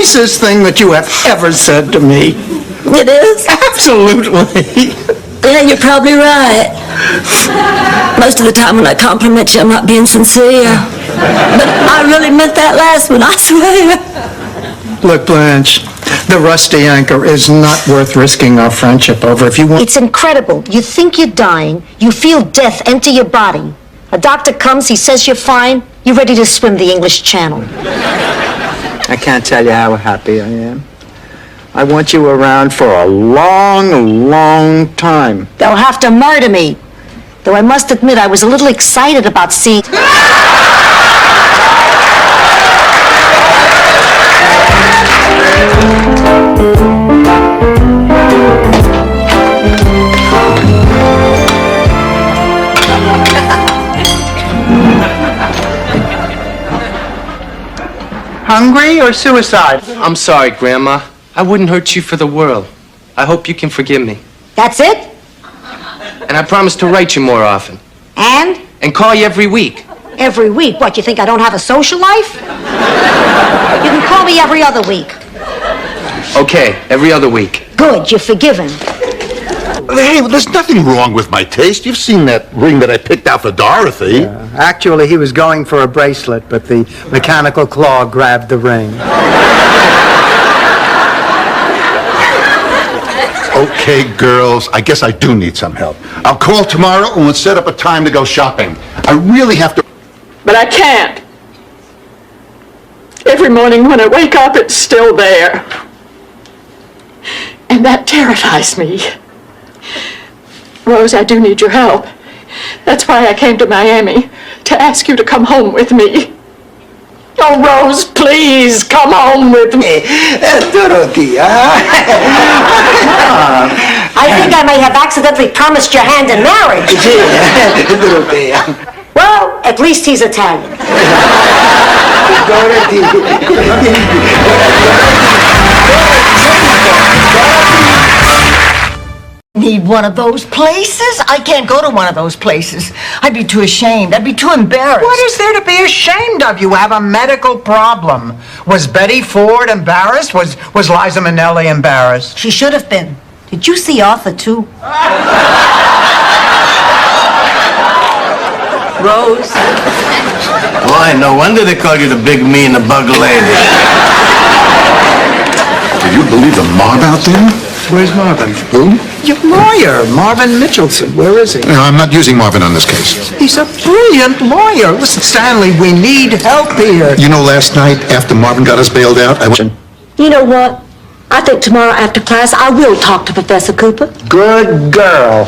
nicest thing that you have ever said to me. It is? Absolutely. Yeah, you're probably right. Most of the time when I compliment you, I'm not being sincere. But I really meant that last one, I swear. Look, Blanche, the rusty anchor is not worth risking our friendship over. If you want... It's incredible. You think you're dying. You feel death enter your body. A doctor comes, he says you're fine. You're ready to swim the English Channel. I can't tell you how happy I am. I want you around for a long, long time. They'll have to murder me. Though I must admit, I was a little excited about seeing... Hungry or suicide? I'm sorry, Grandma. I wouldn't hurt you for the world. I hope you can forgive me. That's it? And I promise to write you more often. And? And call you every week. Every week? What, you think I don't have a social life? You can call me every other week. Okay, every other week. Good, you're forgiven. Hey, there's nothing wrong with my taste. You've seen that ring that I picked out for Dorothy. Actually, he was going for a bracelet, but the mechanical claw grabbed the ring. Okay, girls, I guess I do need some help. I'll call tomorrow and we'll set up a time to go shopping. I really have to... But I can't. Every morning when I wake up, it's still there. And that terrifies me. Rose, I do need your help. That's why I came to Miami, to ask you to come home with me. Oh, Rose, please, come home with me. Dorothy, I think I may have accidentally promised your hand in marriage. Dorothy. Well, at least he's Italian. Need one of those places? I can't go to one of those places. I'd be too ashamed. I'd be too embarrassed. What is there to be ashamed of? You have a medical problem. Was Betty Ford embarrassed? Was Liza Minnelli embarrassed? She should have been. Did you see Arthur, too? Rose. Boy, no wonder they call you the big me and the bug lady. Do you believe the mob out there? Where's Marvin? Who? Your lawyer, Marvin Mitchelson. Where is he? No, I'm not using Marvin on this case. He's a brilliant lawyer. Listen, Stanley, we need help here. You know, last night, after Marvin got us bailed out, I went... You know what? I think tomorrow after class I will talk to Professor Cooper. Good girl.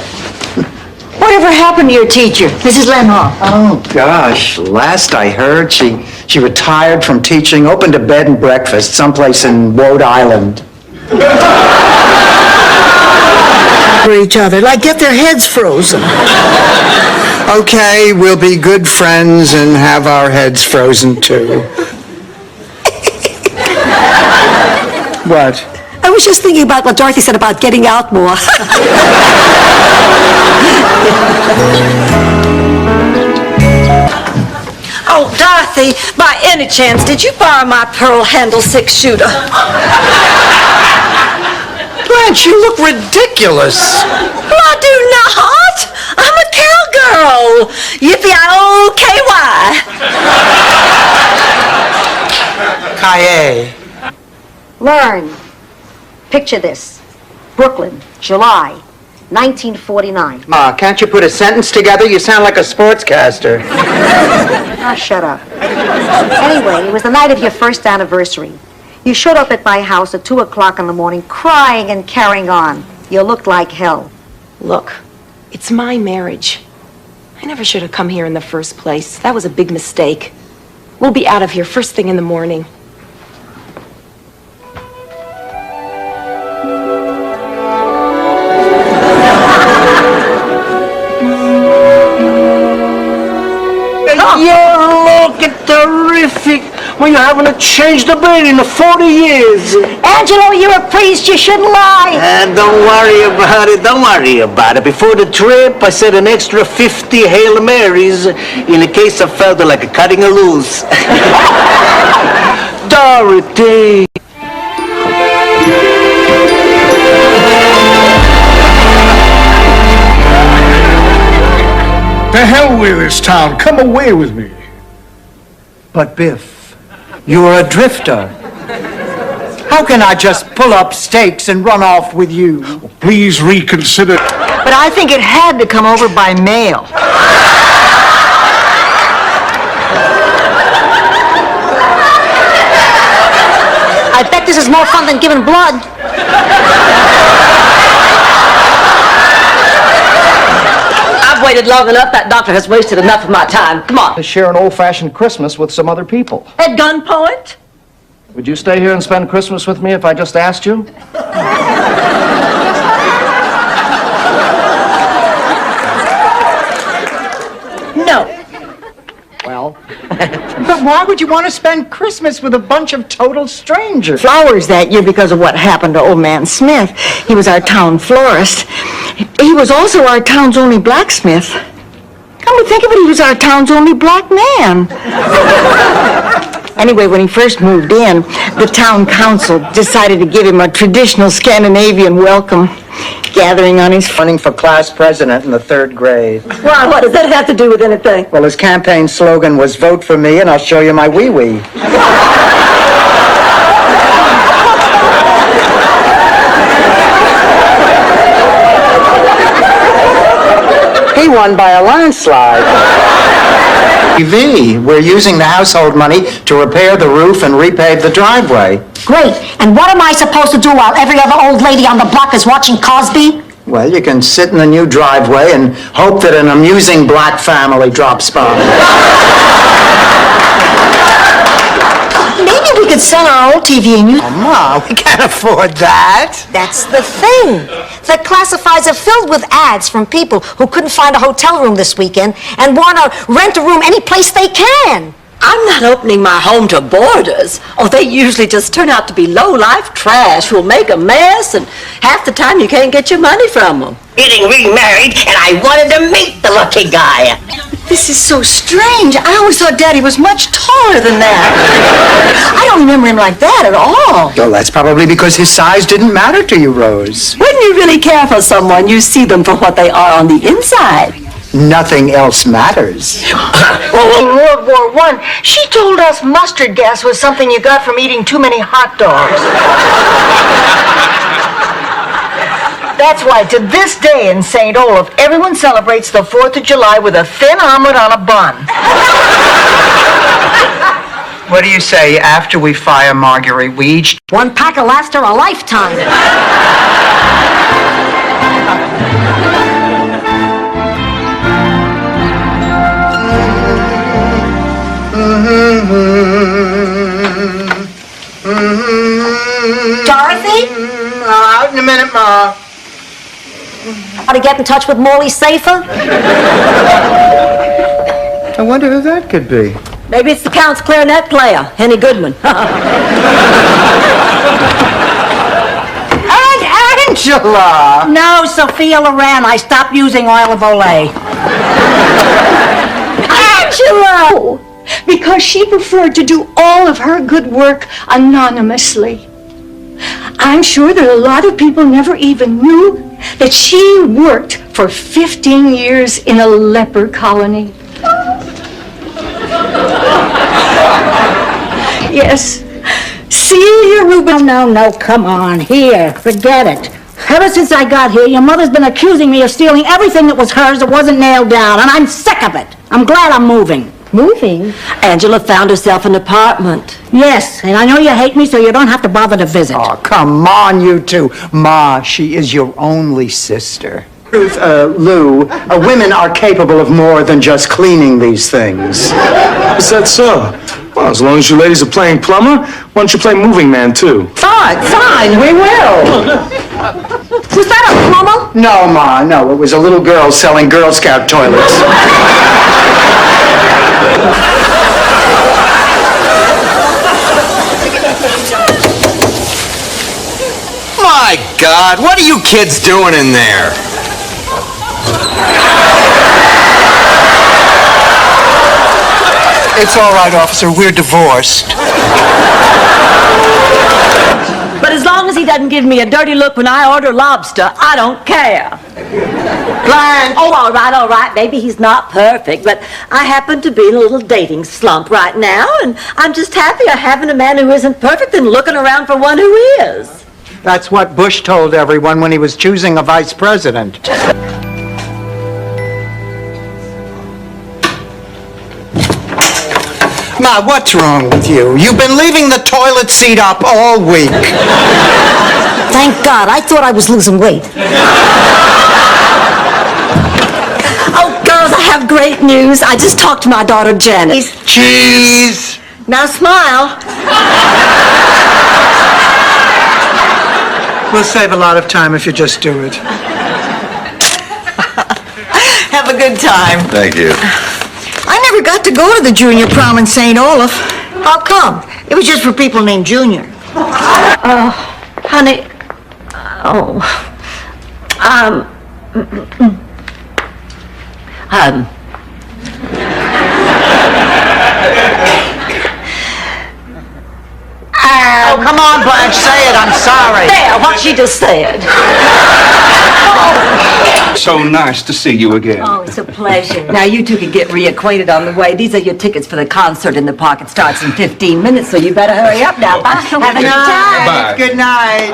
Whatever happened to your teacher, Mrs. Lenhall? Oh, gosh. Last I heard, she retired from teaching, opened a bed and breakfast someplace in Rhode Island. For each other, like get their heads frozen. Okay, we'll be good friends and have our heads frozen, too. What? I was just thinking about what Dorothy said about getting out more. Oh, Dorothy, by any chance, did you borrow my pearl handle 6-shooter? Blanche, you look ridiculous. Well, I do not. I'm a cowgirl. Yippee-I-O-K-Y. Kaye. Learn. Picture this. Brooklyn, July, 1949. Can't you put a sentence together? You sound like a sportscaster. Shut up. Anyway, it was the night of your first anniversary. You showed up at my house at 2 o'clock in the morning, crying and carrying on. You looked like hell. Look, it's my marriage. I never should have come here in the first place. That was a big mistake. We'll be out of here first thing in the morning. You're looking terrific. Well, you haven't changed a bit in 40 years. Angelo, you're a priest. You shouldn't lie. Don't worry about it. Don't worry about it. Before the trip, I said an extra 50 Hail Marys in case I felt like cutting a loose. Dorothy. hell with this town. Come away with me. But Biff, you're a drifter. How can I just pull up stakes and run off with you? Please reconsider. But I think it had to come over by mail. I bet this is more fun than giving blood. I've waited long enough. That doctor has wasted enough of my time. Come on. To share an old-fashioned Christmas with some other people. At gunpoint? Would you stay here and spend Christmas with me if I just asked you? No. Well, But why would you want to spend Christmas with a bunch of total strangers? Flowers that year because of what happened to old man Smith. He was our town florist. He was also our town's only blacksmith. Come to think of it, he was our town's only black man. Anyway, when he first moved in, the town council decided to give him a traditional Scandinavian welcome, gathering on his... Running for class president in the 3rd grade. Why, what does that have to do with anything? Well, his campaign slogan was vote for me and I'll show you my wee-wee. He won by a landslide. TV, we're using the household money to repair the roof and repave the driveway. Great. And what am I supposed to do while every other old lady on the block is watching Cosby? Well, you can sit in the new driveway and hope that an amusing black family drops by. Maybe we could sell our old TV and use... Oh, Ma, we can't afford that. That's the thing. The classifieds are filled with ads from people who couldn't find a hotel room this weekend and want to rent a room any place they can. I'm not opening my home to boarders. Oh, they usually just turn out to be low-life trash who'll make a mess, and half the time you can't get your money from them. Getting remarried, and I wanted to meet the lucky guy. This is so strange. I always thought Daddy was much taller than that. I don't remember him like that at all. Well, that's probably because his size didn't matter to you, Rose. When you really care for someone, you see them for what they are on the inside. Nothing else matters. Well, in World War I, she told us mustard gas was something you got from eating too many hot dogs. That's why to this day in St. Olaf, everyone celebrates the 4th of July with a thin omelet on a bun. What do you say, after we fire Marguerite, we each... One pack will last her a lifetime. Dorothy? Out in a minute, Ma. How to get in touch with Morley Safer? I wonder who that could be. Maybe it's the Count's clarinet player, Henny Goodman. Aunt Angela! No, Sophia Loren. I stopped using oil of Olay. Angela! Because she preferred to do all of her good work anonymously. I'm sure that a lot of people never even knew that she worked for 15 years in a leper colony. Yes, Celia Rubin. No, come on. Here, forget it. Ever since I got here, your mother's been accusing me of stealing everything that was hers that wasn't nailed down, and I'm sick of it. I'm glad I'm moving. Moving? Angela found herself an apartment. Yes, and I know you hate me, so you don't have to bother to visit. Oh, come on, you two. Ma, she is your only sister. Lou, women are capable of more than just cleaning these things. Is that so? Well, as long as you ladies are playing plumber, why don't you play moving man, too? Fine, we will. Was that a plumber? No, Ma, no. It was a little girl selling Girl Scout toilets. My God, what are you kids doing in there? It's all right, officer. We're divorced. But as long as he doesn't give me a dirty look when I order lobster, I don't care. Blanche! Oh, all right. Maybe he's not perfect, but I happen to be in a little dating slump right now, and I'm just happier having a man who isn't perfect than looking around for one who is. That's what Bush told everyone when he was choosing a vice president. Ma, what's wrong with you? You've been leaving the toilet seat up all week. Thank God. I thought I was losing weight. Oh, girls, I have great news. I just talked to my daughter, Janet. Cheese! Now smile. We'll save a lot of time if you just do it. Have a good time. Thank you. I never got to go to the junior prom in St. Olaf. How come? It was just for people named Junior. Honey. Oh, come on, Blanche, say it. I'm sorry. There, what she just said. So nice to see you again. Oh, it's a pleasure. Now, you two can get reacquainted on the way. These are your tickets for the concert in the park. It starts in 15 minutes, so you better hurry up now. Bye. Have a good time. Bye. Good night.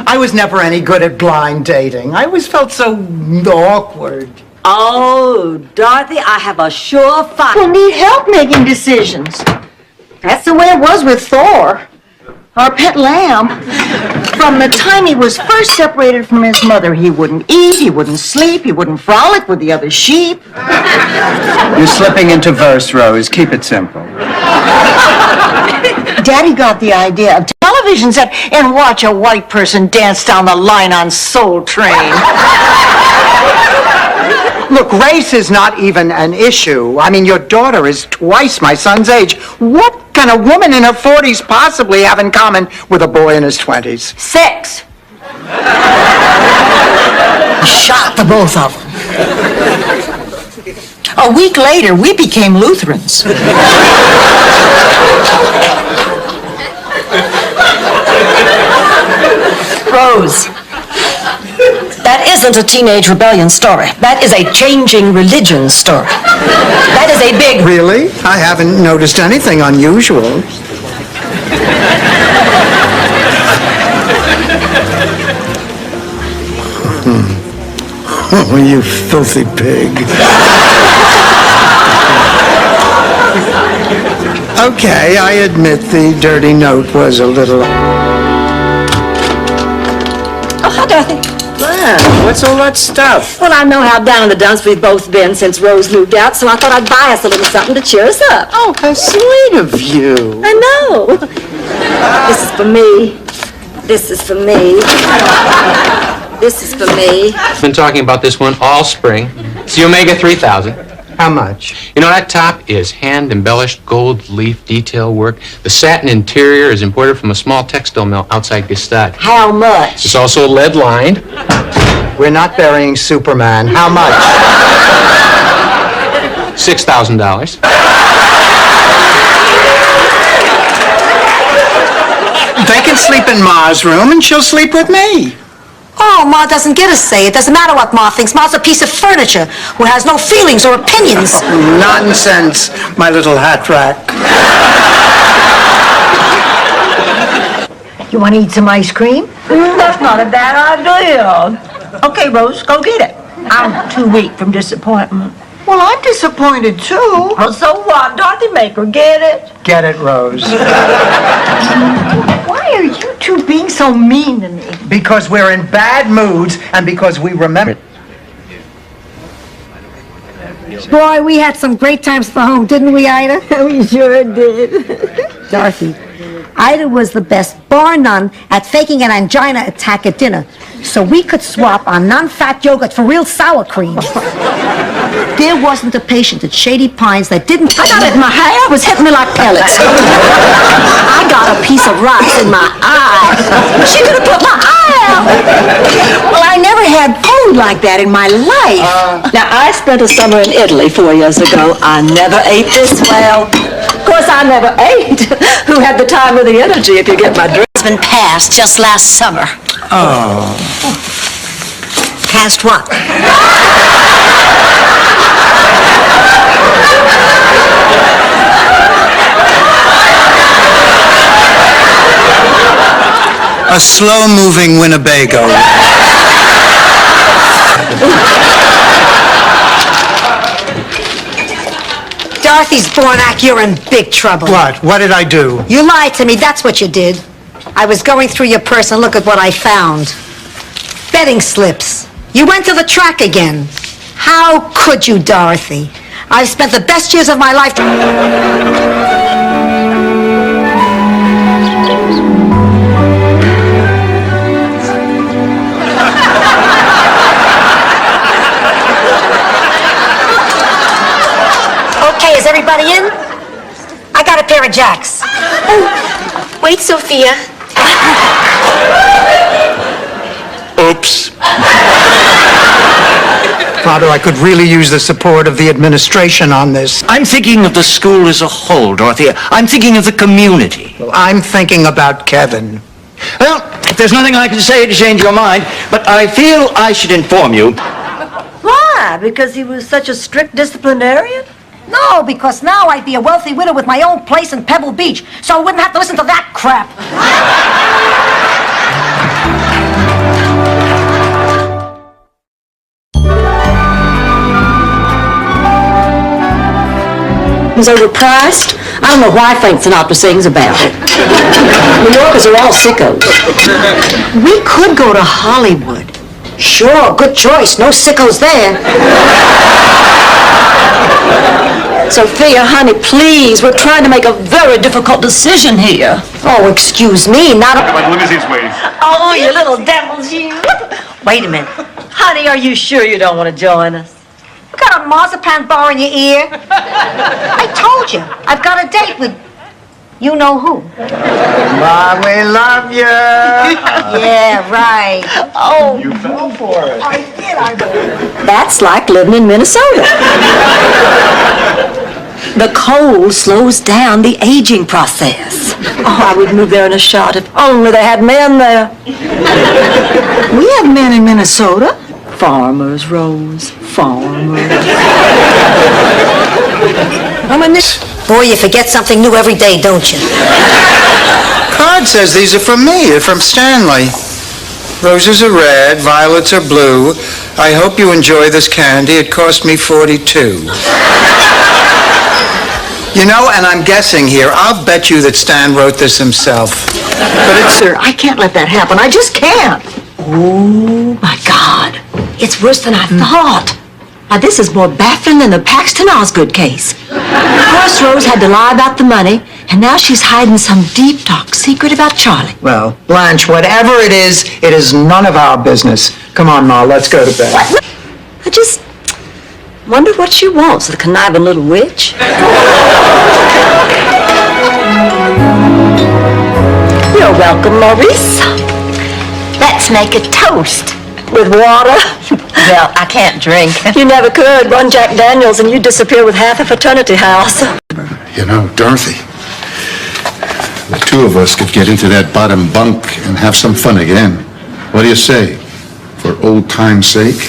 I was never any good at blind dating. I always felt so awkward. Oh, Dorothy, I have a surefire. People need help making decisions. That's the way it was with Thor, our pet lamb. From the time he was first separated from his mother, he wouldn't eat, he wouldn't sleep, he wouldn't frolic with the other sheep. You're slipping into verse, Rose. Keep it simple. Daddy got the idea of television set and watch a white person dance down the line on Soul Train. Look, race is not even an issue. I mean, your daughter is twice my son's age. What can a woman in her 40s possibly have in common with a boy in his 20s? Sex. Shot the both of them. A week later, we became Lutherans. Rose. That isn't a teenage rebellion story. That is a changing religion story. That is a big... Really? I haven't noticed anything unusual. Oh, you filthy pig. Okay, I admit the dirty note was a little... Oh, hi, Dorothy. What's all that stuff? Well, I know how down in the dumps we've both been since Rose moved out, so I thought I'd buy us a little something to cheer us up. Oh, how sweet of you. I know. This is for me. This is for me. This is for me. I've been talking about this one all spring. It's the Omega 3000. How much? You know, that top is hand-embellished gold leaf detail work. The satin interior is imported from a small textile mill outside Gstaad. How much? It's also lead-lined. We're not burying Superman. How much? $6,000. They can sleep in Ma's room, and she'll sleep with me. Oh, Ma doesn't get a say. It doesn't matter what Ma thinks. Ma's a piece of furniture who has no feelings or opinions. Nonsense, my little hat rack. You want to eat some ice cream? That's not a bad idea. Okay, Rose, go get it. I'm too weak from disappointment. Well, I'm disappointed, too. Oh, so what? Dorothy, make her get it. Get it, Rose. Why are you two being so mean to me? Because we're in bad moods and because we remember. Boy, we had some great times at the home, didn't we, Ida? We sure did. Dorothy, Ida was the best, bar none, at faking an angina attack at dinner, so we could swap our non-fat yogurt for real sour cream. There wasn't a patient at Shady Pines that didn't... I got it in my hair. It was hitting me like pellets. I got a piece of rice in my eye. She could have put my eye out. Well, I never had food like that in my life. Now, I spent a summer in Italy 4 years ago. I never ate this well. Of course, I never ate. Who had the time or the energy, if you get my drift? husband passed just last summer. Oh. Passed what? A slow-moving Winnebago. Dorothy's Bornak, you're in big trouble. What? What did I do? You lied to me, that's what you did. I was going through your purse and look at what I found. Betting slips. You went to the track again. How could you, Dorothy? I've spent the best years of my life... Okay, is everybody in? I got a pair of jacks. Oh, wait, Sophia. Oops. Father, I could really use the support of the administration on this. I'm thinking of the school as a whole, Dorothy. I'm thinking of the community. Well, I'm thinking about Kevin. Well, if there's nothing I can say to change your mind, but I feel I should inform you. Why? Because he was such a strict disciplinarian? No, because now I'd be a wealthy widow with my own place in Pebble Beach, so I wouldn't have to listen to that crap. It was overpriced. I don't know why Frank Sinatra sings about it. New Yorkers are all sickos. We could go to Hollywood. Sure, good choice. No sickos there. Sophia, honey, please. We're trying to make a very difficult decision here. Oh, excuse me, not a... But limousine's waiting. Oh, you little devils, you. Wait a minute. Honey, are you sure you don't want to join us? You got a marzipan bar in your ear? I told you, I've got a date with you-know-who. Mom, we love you. Yeah, right. Oh, You fell for it. I did. that's like living in Minnesota. The cold slows down the aging process. Oh, I would move there in a shot if only they had men there. We have men in Minnesota. Farmers, Rose, farmers. Boy, you forget something new every day, don't you? Card says these are from me. They're from Stanley. Roses are red, violets are blue. I hope you enjoy this candy. It cost me $42. You know, and I'm guessing here, I'll bet you that Stan wrote this himself. But it's, sir, I can't let that happen. I just can't. Oh, my God. It's worse than I thought. Now, this is more baffling than the Paxton Osgood case. First, Rose had to lie about the money, and now she's hiding some deep, dark secret about Charlie. Well, Blanche, whatever it is none of our business. Come on, Ma, let's go to bed. What? I just wonder what she wants, the conniving little witch. You're welcome, Maurice. Let's make a toast. With water? Well, I can't drink. You never could. Run Jack Daniels and you'd disappear with half a fraternity house. You know, Dorothy, the two of us could get into that bottom bunk and have some fun again. What do you say? For old time's sake?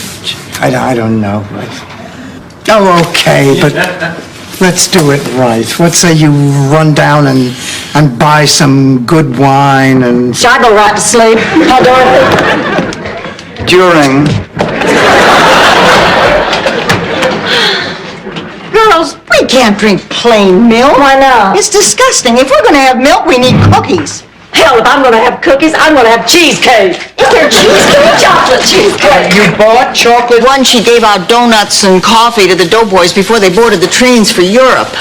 I don't know. Oh, okay, but let's do it right. What say you run down and buy some good wine and... Shall I go right to sleep? Huh, Dorothy? During... Girls, we can't drink plain milk. Why not? It's disgusting. If we're going to have milk, we need cookies. Hell, if I'm going to have cookies, I'm going to have cheesecake. Is there cheesecake? Chocolate cheesecake. You bought chocolate? One, she gave out donuts and coffee to the doughboys before they boarded the trains for Europe.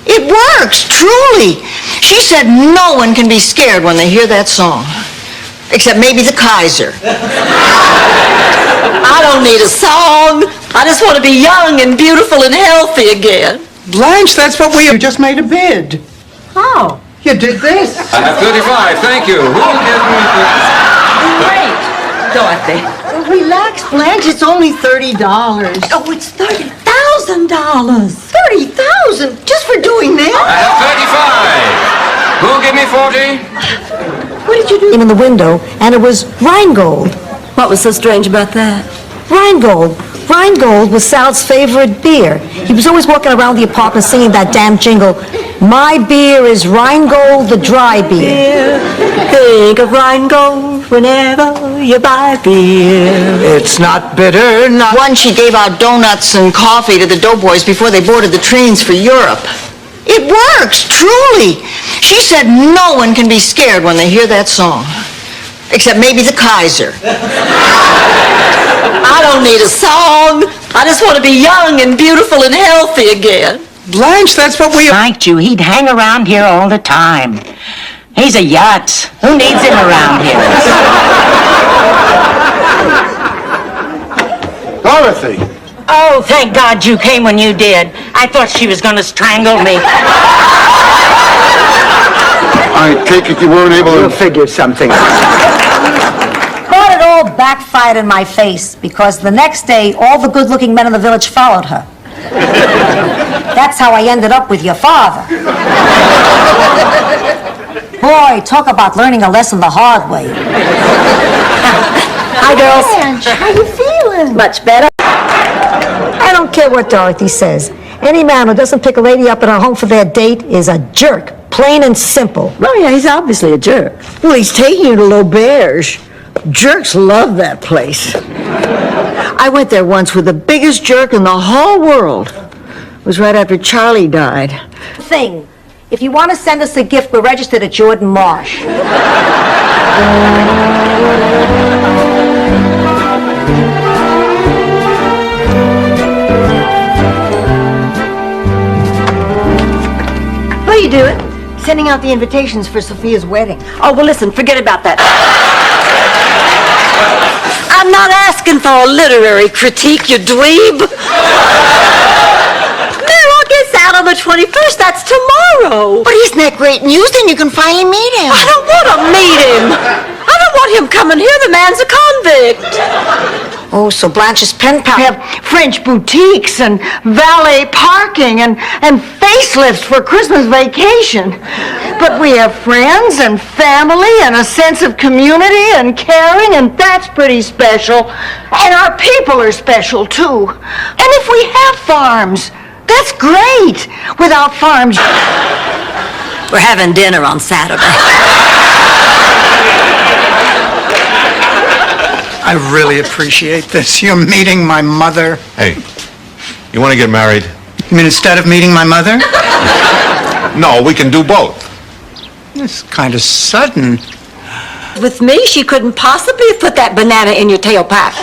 It works, truly. She said no one can be scared when they hear that song. Except maybe the Kaiser. I don't need a song. I just want to be young and beautiful and healthy again. Blanche, that's what You just made a bid. Oh. You did this. I have 35, thank you. Who will give me Great, Dorothy. Relax, Blanche. It's only $30. Oh, it's $30,000. $30,000 just for doing that? I have 35. Who'll give me 40? What have did you do? In the window, and it was Rheingold. What was so strange about that? Rheingold. Rheingold was Sal's favorite beer. He was always walking around the apartment singing that damn jingle, "My beer is Rheingold, the dry beer." Think of Rheingold whenever you buy beer. It's not bitter, not... Once she gave out donuts and coffee to the doughboys before they boarded the trains for Europe. It works, truly. She said no one can be scared when they hear that song. Except maybe the Kaiser. I don't need a song. I just want to be young and beautiful and healthy again. Blanche, that's what we... Thanked you. He'd hang around here all the time. He's a yutz. Who needs him around here? Dorothy! Oh, thank God you came when you did. I thought she was going to strangle me. I take it you weren't able We'll to... figure something out. But it all backfired in my face because the next day, all the good-looking men in the village followed her. That's how I ended up with your father. Boy, talk about learning a lesson the hard way. Hi, girls. How you feeling? Much better. I don't care what Dorothy says. Any man who doesn't pick a lady up at her home for their date is a jerk, plain and simple. Oh, yeah, he's obviously a jerk. Well, he's taking you to L'Auberge. Jerks love that place. I went there once with the biggest jerk in the whole world. It was right after Charlie died. Thing. If you want to send us a gift, we're registered at Jordan Marsh. What are you doing? Sending out the invitations for Sophia's wedding. Oh, well, listen, forget about that. I'm not asking for a literary critique, you dweeb. Meryl gets out on the 21st. That's tomorrow. But isn't that great news? Then you can finally meet him. I don't want to meet him. I don't want him coming here. The man's a convict. Oh, so Blanche's pen pal. We have French boutiques and valet parking and facelifts for Christmas vacation. But we have friends and family and a sense of community and caring, and that's pretty special. And our people are special, too. And if we have farms, that's great. Without farms... We're having dinner on Saturday. I really appreciate this. You're meeting my mother. Hey, you want to get married? You mean instead of meeting my mother? No, we can do both. It's kind of sudden. With me, she couldn't possibly have put that banana in your tailpipe.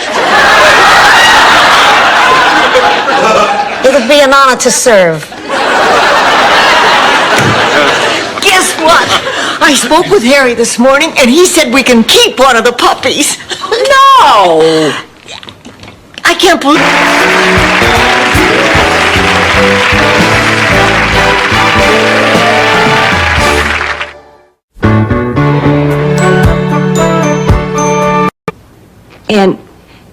It'll be an honor to serve. Guess what? I spoke with Harry this morning, and he said we can keep one of the puppies. No! I can't believe... And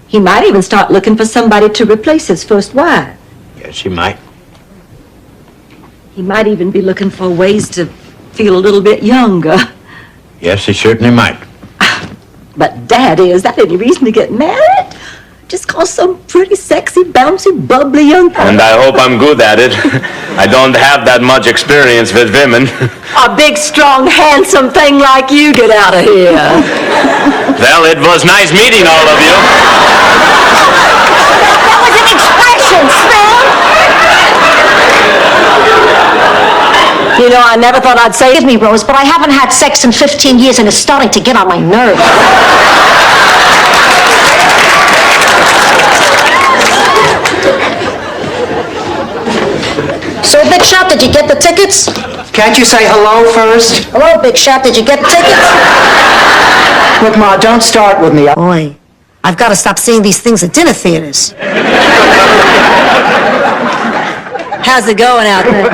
he might even start looking for somebody to replace his first wife. Yes, she might. He might even be looking for ways to feel a little bit younger. Yes, he certainly might. But, Daddy, is that any reason to get married? Just cause some pretty sexy, bouncy, bubbly young person. And I hope I'm good at it. I don't have that much experience with women. A big, strong, handsome thing like you, get out of here. Well, it was nice meeting all of you. That was an expression, Sven! You know, I never thought I'd say it. Excuse me, Rose, but I haven't had sex in 15 years and it's starting to get on my nerves. So, Big Shot, did you get the tickets? Can't you say hello first? Hello, Big Shot, did you get the tickets? Look, Ma, don't start with me. Boy, I've got to stop seeing these things at dinner theaters. How's it going out there?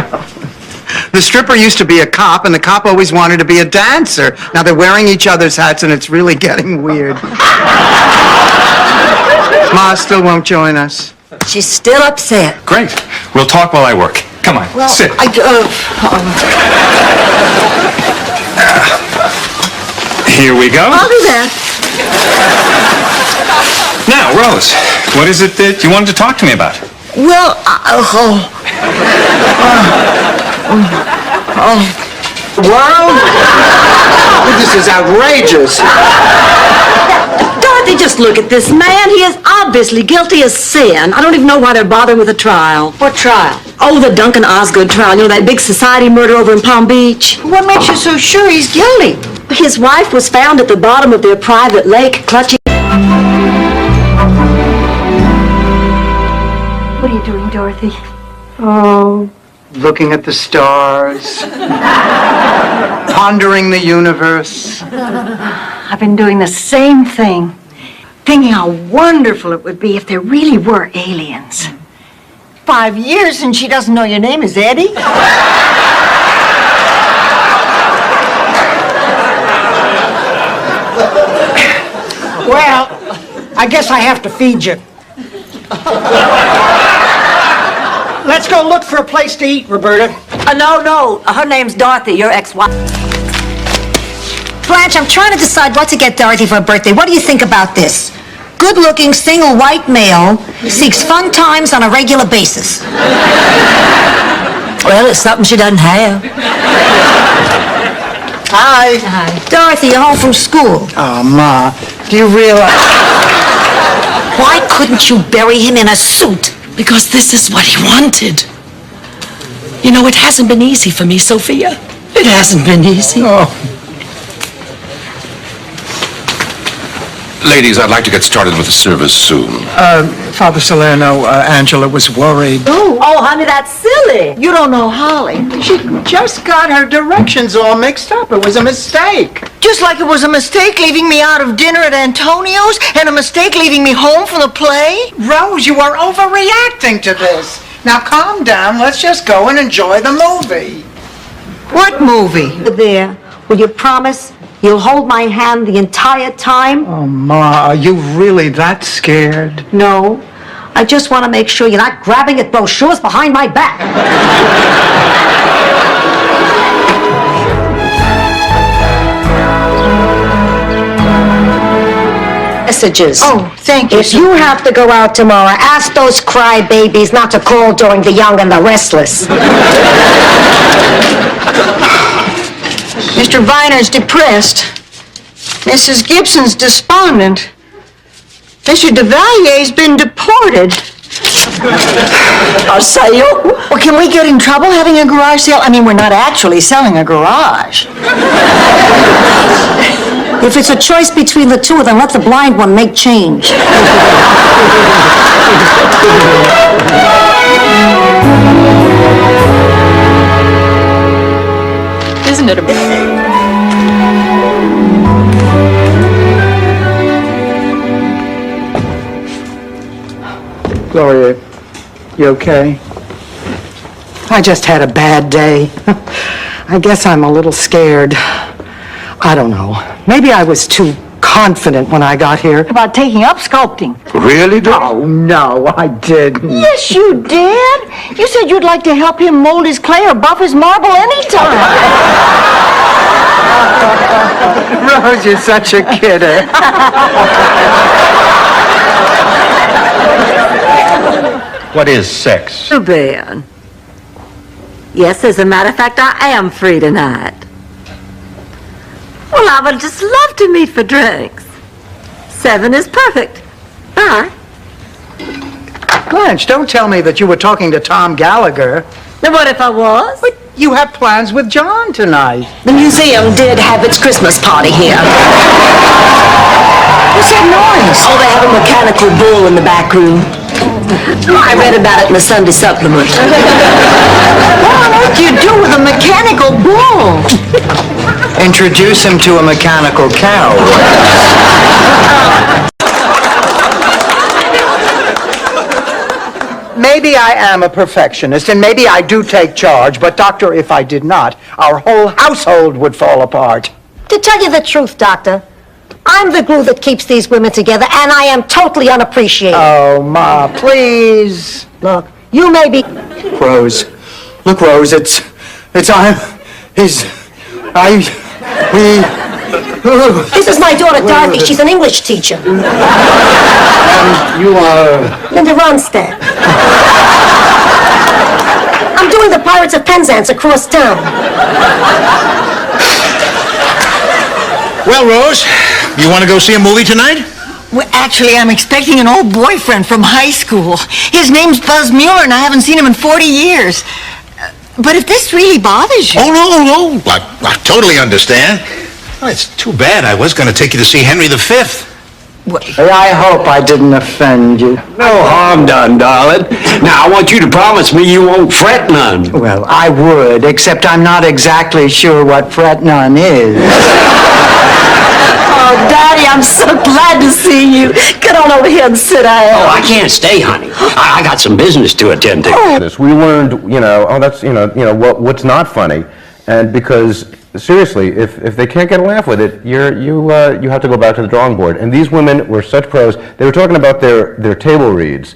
The stripper used to be a cop, and the cop always wanted to be a dancer. Now they're wearing each other's hats, and it's really getting weird. Ma still won't join us. She's still upset. Great. We'll talk while I work. Come on, Well, sit. Here we go. I'll do that. Now, Rose, what is it that you wanted to talk to me about? Well, World? This is outrageous. Dorothy, just look at this man. He is obviously guilty as sin. I don't even know why they're bothering with a trial. what trial? Oh, the Duncan Osgood trial. You know, that big society murder over in Palm Beach? What makes you so sure he's guilty? His wife was found at the bottom of their private lake clutching... What are you doing, Dorothy? Oh, looking at the stars, pondering the universe. I've been doing the same thing. Thinking how wonderful it would be if there really were aliens. 5 years and she doesn't know your name is Eddie? Well, I guess I have to feed you. Let's go look for a place to eat, Roberta. No. Her name's Dorothy, your ex-wife. Blanche, I'm trying to decide what to get Dorothy for her birthday. What do you think about this? Good-looking, single white male seeks fun times on a regular basis. Well, it's something she doesn't have. Hi. Dorothy, you're home from school. Oh, Ma, do you realize... Why couldn't you bury him in a suit? Because this is what he wanted. You know, it hasn't been easy for me, Sophia. It hasn't been easy. Oh. Ladies, I'd like to get started with the service soon. Father Salerno, Angela was worried. Oh, honey, that's silly. You don't know Holly. She just got her directions all mixed up. It was a mistake. Just like it was a mistake leaving me out of dinner at Antonio's and a mistake leaving me home from the play. Rose, you are overreacting to this. Now calm down. Let's just go and enjoy the movie. What movie? There. Will you promise you'll hold my hand the entire time? Oh, Ma, are you really that scared? No. I just want to make sure you're not grabbing at brochures behind my back. Messages. Oh, thank you. If you have to go out tomorrow, ask those crybabies not to call during the young and the restless. Mr. Viner's depressed. Mrs. Gibson's despondent. Mr. DeValier's been deported. A sale? Well, can we get in trouble having a garage sale? I mean, we're not actually selling a garage. If it's a choice between the two of them, let the blind one make change. Isn't it amazing? Gloria, you okay? I just had a bad day. I guess I'm a little scared. I don't know. Maybe I was too confident when I got here. About taking up sculpting. Really, Doc? Oh, no, I didn't. Yes, you did. You said you'd like to help him mold his clay or buff his marble anytime. Rose, you're such a kidder. What is sex? Too bad. Yes, as a matter of fact, I am free tonight. Well, I would just love to meet for drinks. 7 is perfect. Bye. Blanche, don't tell me that you were talking to Tom Gallagher. Then what if I was? But you have plans with John tonight. The museum did have its Christmas party here. What's that noise? Oh, they have a mechanical bull in the back room. I read about it in the Sunday supplement. What on earth do you do with a mechanical bull? Introduce him to a mechanical cow. Maybe I am a perfectionist, and maybe I do take charge, but, Doctor, if I did not, our whole household would fall apart. To tell you the truth, Doctor, I'm the glue that keeps these women together, and I am totally unappreciated. Oh, Ma, please. Look, you may be... Rose. Look, Rose, This is my daughter, Dorothy. She's an English teacher. You are... Linda Ronstadt. I'm doing the Pirates of Penzance across town. Well, Rose, you want to go see a movie tonight? Well, actually, I'm expecting an old boyfriend from high school. His name's Buzz Mueller, and I haven't seen him in 40 years. But if this really bothers you... Oh, no. I totally understand. Well, it's too bad. I was going to take you to see Henry V. Hey, I hope I didn't offend you. No harm done, darling. Now, I want you to promise me you won't fret none. Well, I would, except I'm not exactly sure what fret none is. Oh, Daddy, I'm so glad to see you. Get on over here and sit down. Oh, I can't stay, honey. I got some business to attend to. We learned, that's, what's not funny. And because, seriously, if they can't get a laugh with it, you have to go back to the drawing board. And these women were such pros. They were talking about their table reads.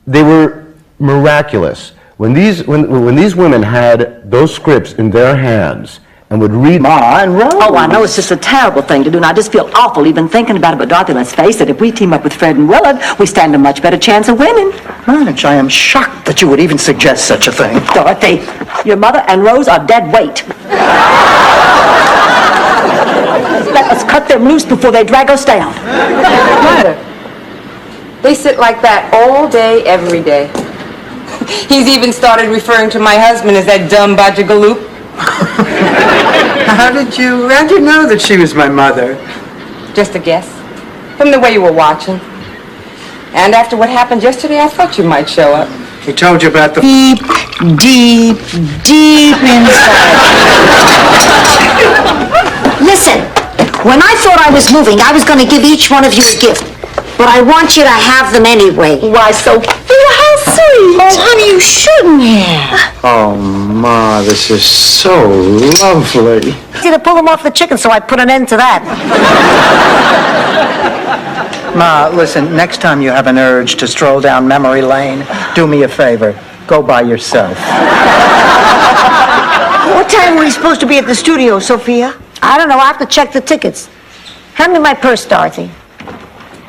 They were miraculous. When these women had those scripts in their hands and would read Ma and Rose. Oh, I know it's just a terrible thing to do, and I just feel awful even thinking about it. But Dorothy, let's face it, if we team up with Fred and Willard, we stand a much better chance of winning. Marge, I am shocked that you would even suggest such a thing. Dorothy, your mother and Rose are dead weight. Let us cut them loose before they drag us down. Mother, they sit like that all day, every day. He's even started referring to my husband as that dumb Bajagaloop. How'd you know that she was my mother? Just a guess. From the way you were watching. And after what happened yesterday, I thought you might show up. He told you about the... Deep inside. Listen, when I thought I was moving, I was going to give each one of you a gift. But I want you to have them anyway. Why, Sophia, how sweet. Oh, honey, you shouldn't have. Oh, Ma, this is so lovely. Easy to pull them off the chicken, so I put an end to that. Ma, listen, next time you have an urge to stroll down memory lane, do me a favor. Go by yourself. What time were we supposed to be at the studio, Sophia? I don't know. I have to check the tickets. Hand me my purse, Dorothy.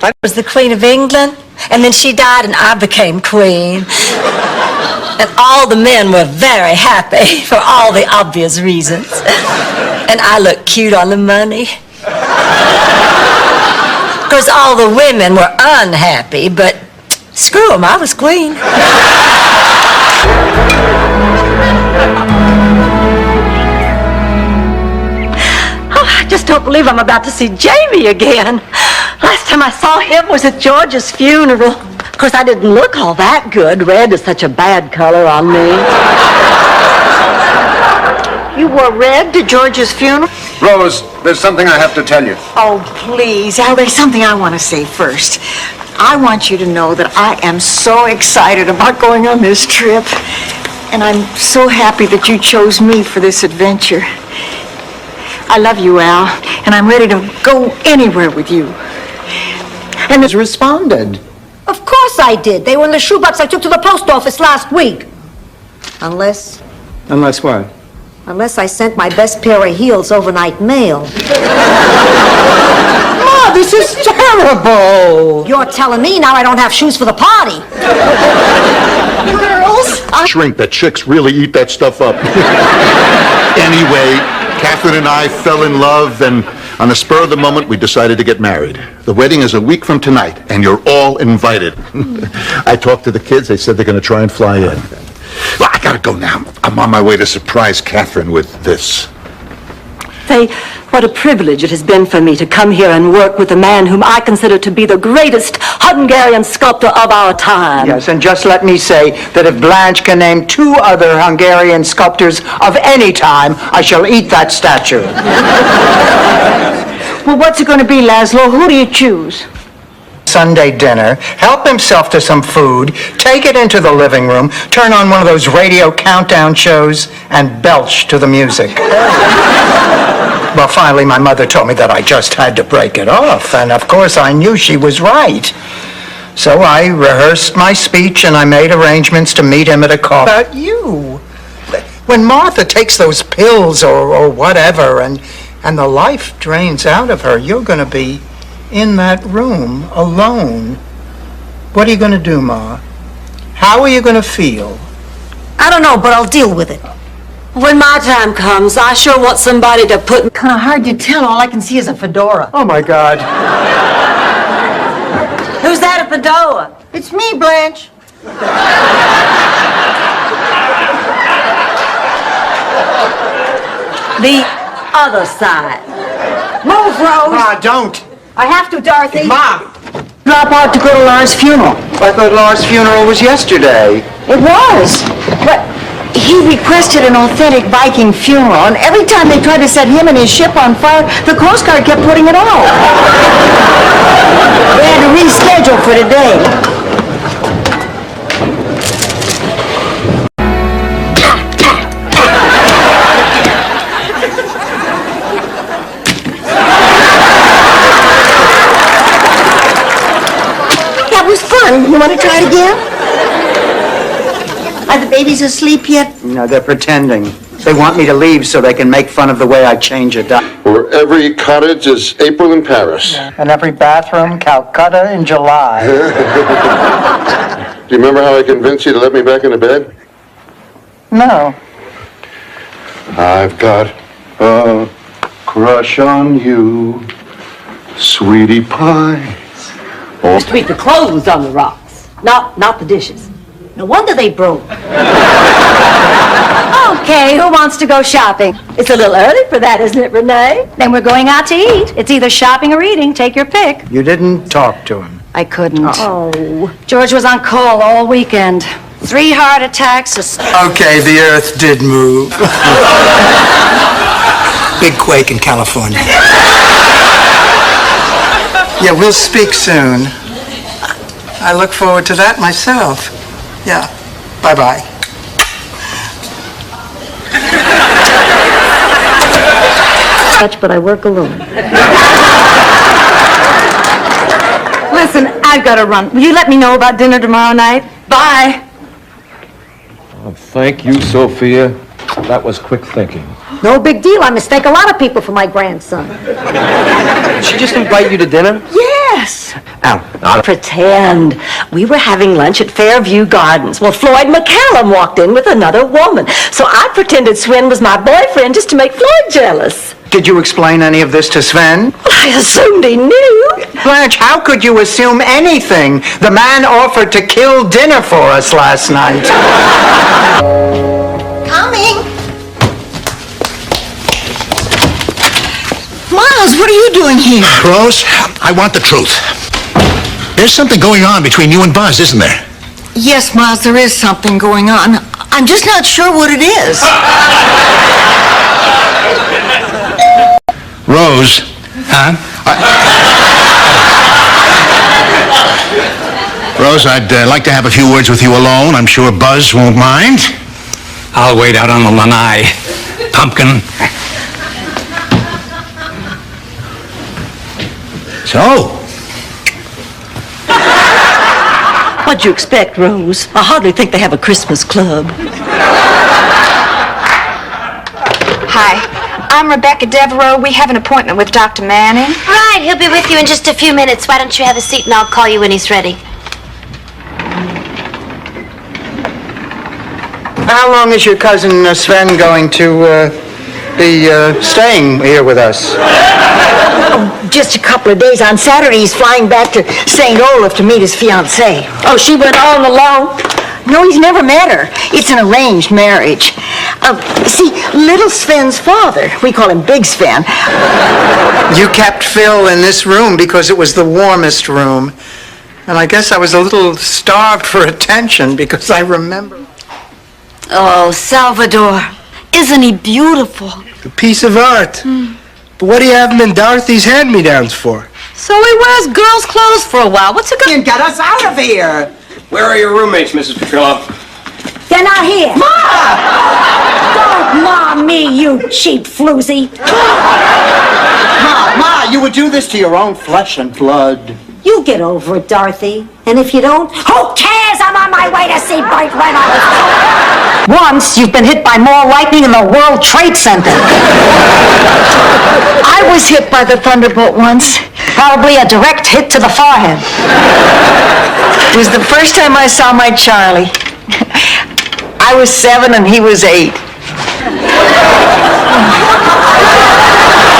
I was the Queen of England, and then she died and I became queen. And all the men were very happy for all the obvious reasons. And I looked cute on the money. Of course, all the women were unhappy, but screw them, I was queen. Oh, I just don't believe I'm about to see Jamie again. Last time I saw him was at George's funeral. Of course, I didn't look all that good. Red is such a bad color on me. You wore red to George's funeral? Rose, there's something I have to tell you. Oh, please, Al, there's something I want to say first. I want you to know that I am so excited about going on this trip. And I'm so happy that you chose me for this adventure. I love you, Al, and I'm ready to go anywhere with you. And has responded. Of course I did. They were in the shoebox I took to the post office last week. Unless what? Unless I sent my best pair of heels overnight mail. Ma, this is terrible! You're telling me now I don't have shoes for the party. Girls? Shrink, that chicks really eat that stuff up. Anyway, Catherine and I fell in love, and on the spur of the moment, we decided to get married. The wedding is a week from tonight, and you're all invited. I talked to the kids. They said they're going to try and fly in. Well, I gotta go now. I'm on my way to surprise Catherine with this. Say, what a privilege it has been for me to come here and work with a man whom I consider to be the greatest Hungarian sculptor of our time. Yes, and just let me say that if Blanche can name 2 other Hungarian sculptors of any time, I shall eat that statue. Well, what's it going to be, Laszlo? Who do you choose? Sunday dinner, help himself to some food, take it into the living room, turn on one of those radio countdown shows, and belch to the music. Well, finally, my mother told me that I just had to break it off, and of course I knew she was right. So I rehearsed my speech, and I made arrangements to meet him at a coffee. About you. When Martha takes those pills or whatever, and and the life drains out of her, you're going to be in that room alone. What are you going to do, Ma? How are you going to feel? I don't know, but I'll deal with it. When my time comes, I sure want somebody to put... Kind of hard to tell. All I can see is a fedora. Oh, my God. Who's that at the door? It's me, Blanche. The other side. Move, Rose. Ma, don't. I have to, Dorothy. Ma! Drop out to go to Laura's funeral. I thought Laura's funeral was yesterday. It was, but he requested an authentic Viking funeral, and every time they tried to set him and his ship on fire, the Coast Guard kept putting it off. They had to reschedule for today. That was fun. You want to try it again? Are the babies asleep yet? No, they're pretending. They want me to leave so they can make fun of the way I change a diaper. Where every cottage is April in Paris. And every bathroom, Calcutta in July. Do you remember how I convinced you to let me back into bed? No. I've got a crush on you, sweetie pie. Sweep the clothes on the rocks, not the dishes. No wonder they broke. Okay, who wants to go shopping? It's a little early for that, isn't it, Renee? Then we're going out to eat. It's either shopping or eating. Take your pick. You didn't talk to him. I couldn't. Oh. George was on call all weekend. 3 heart attacks. Okay, the earth did move. Big quake in California. Yeah, we'll speak soon. I look forward to that myself. Yeah, bye-bye. But I work alone. Listen, I've got to run. Will you let me know about dinner tomorrow night? Bye. Oh, thank you, Sophia. That was quick thinking. No big deal. I mistake a lot of people for my grandson. Did she just invite you to dinner? Yes. Al, Pretend. We were having lunch at Fairview Gardens. Well, Floyd McCallum walked in with another woman. So I pretended Sven was my boyfriend just to make Floyd jealous. Did you explain any of this to Sven? I assumed he knew. Blanche, how could you assume anything? The man offered to kill dinner for us last night. Coming. Miles, what are you doing here? Rose, I want the truth. There's something going on between you and Buzz, isn't there? Yes, Miles, there is something going on. I'm just not sure what it is. Rose. Huh? Rose, I'd like to have a few words with you alone. I'm sure Buzz won't mind. I'll wait out on the lanai, pumpkin. So, What'd you expect, Rose? I hardly think they have a Christmas club. Hi, I'm Rebecca Devereaux. We have an appointment with Dr. Manning. Right, he'll be with you in just a few minutes. Why don't you have a seat and I'll call you when he's ready. How long is your cousin Sven going to be staying here with us? Just a couple of days. On Saturday, he's flying back to St. Olaf to meet his fiancée. Oh, she went all alone? No, he's never met her. It's an arranged marriage. See, little Sven's father, we call him Big Sven. You kept Phil in this room because it was the warmest room. And I guess I was a little starved for attention because I remember. Oh, Salvador. Isn't he beautiful? A piece of art. But what do you have him in Dorothy's hand-me-downs for? So he wears girls' clothes for a while. What's it going to get us out of here? Where are your roommates, Mrs. Petrillo? They're not here. Ma! Don't ma me, you cheap floozy. Ma, you would do this to your own flesh and blood. You get over it, Dorothy. And if you don't, who cares? I'm on my highway to see Burt Reynolds. Once, you've been hit by more lightning in the World Trade Center. I was hit by the thunderbolt once. Probably a direct hit to the forehead. It was the first time I saw my Charlie. I was 7 and he was 8.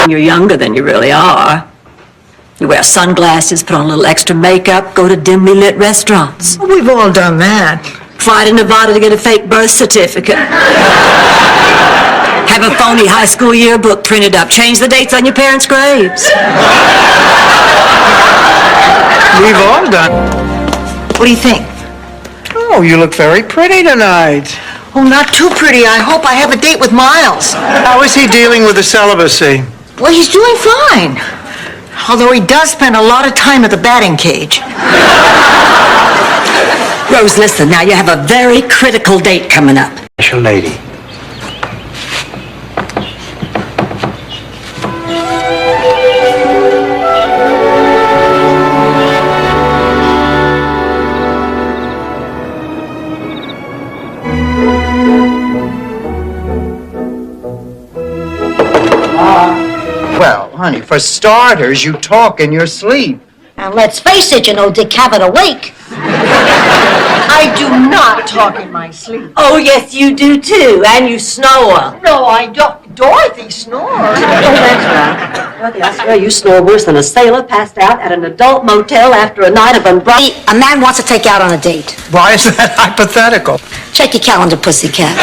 You're younger than you really are. You wear sunglasses, put on a little extra makeup, go to dimly lit restaurants. We've all done that. Fly to Nevada to get a fake birth certificate. Have a phony high school yearbook printed up. Change the dates on your parents' graves. We've all done. What do you think? Oh, you look very pretty tonight. Oh, not too pretty. I hope I have a date with Miles. How is he dealing with the celibacy? Well, he's doing fine. Although he does spend a lot of time at the batting cage. Rose, listen, now you have a very critical date coming up. Special lady. Well, honey, for starters, you talk in your sleep. And let's face it, you know, Dick Cavett awake. I do not talk in my sleep. Oh, yes, you do too, and you snore. No, I don't. Dorothy snores. Oh, that's right. Dorothy, I swear you snore worse than a sailor passed out at an adult motel after a night of unbridled... A man wants to take you out on a date. Why is that hypothetical? Check your calendar, pussycat.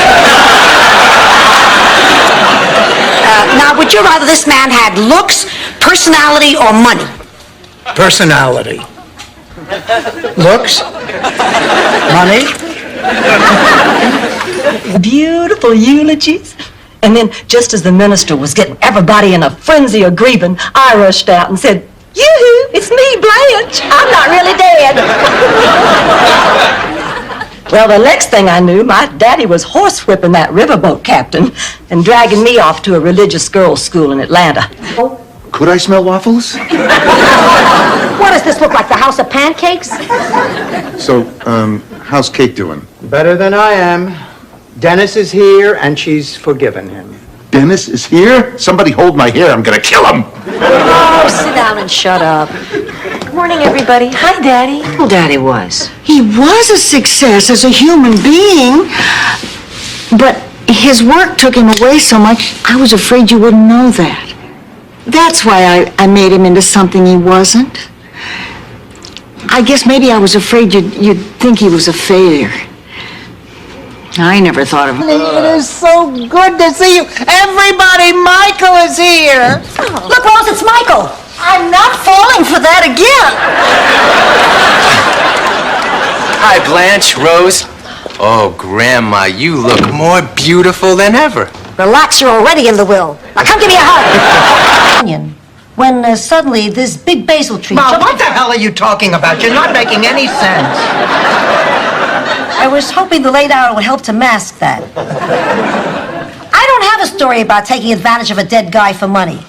Now, would you rather this man had looks, personality, or money? Personality. Looks. Money. Beautiful eulogies. And then, just as the minister was getting everybody in a frenzy of grieving, I rushed out and said, "Yoo-hoo, it's me, Blanche. I'm not really dead." Well, the next thing I knew, my daddy was horsewhipping that riverboat captain and dragging me off to a religious girls' school in Atlanta. Could I smell waffles? What does this look like, the house of pancakes? So, how's Kate doing? Better than I am. Dennis is here, and she's forgiven him. Dennis is here? Somebody hold my hair. I'm gonna kill him. Oh, sit down and shut up. Good morning, everybody. Hi, Daddy. Well, Daddy was. He was a success as a human being, but his work took him away so much, I was afraid you wouldn't know that. That's why I made him into something he wasn't. I guess maybe I was afraid you'd think he was a failure. I never thought of him. It is so good to see you. Everybody, Michael is here. Look, Rose, it's Michael. I'm not falling for that again. Hi, Blanche, Rose. Oh, Grandma, you look more beautiful than ever. Relax, you're already in the will. Now come give me a hug. When suddenly this big basil tree... Mom, what the hell are you talking about? You're not making any sense. I was hoping the late hour would help to mask that. I don't have a story about taking advantage of a dead guy for money.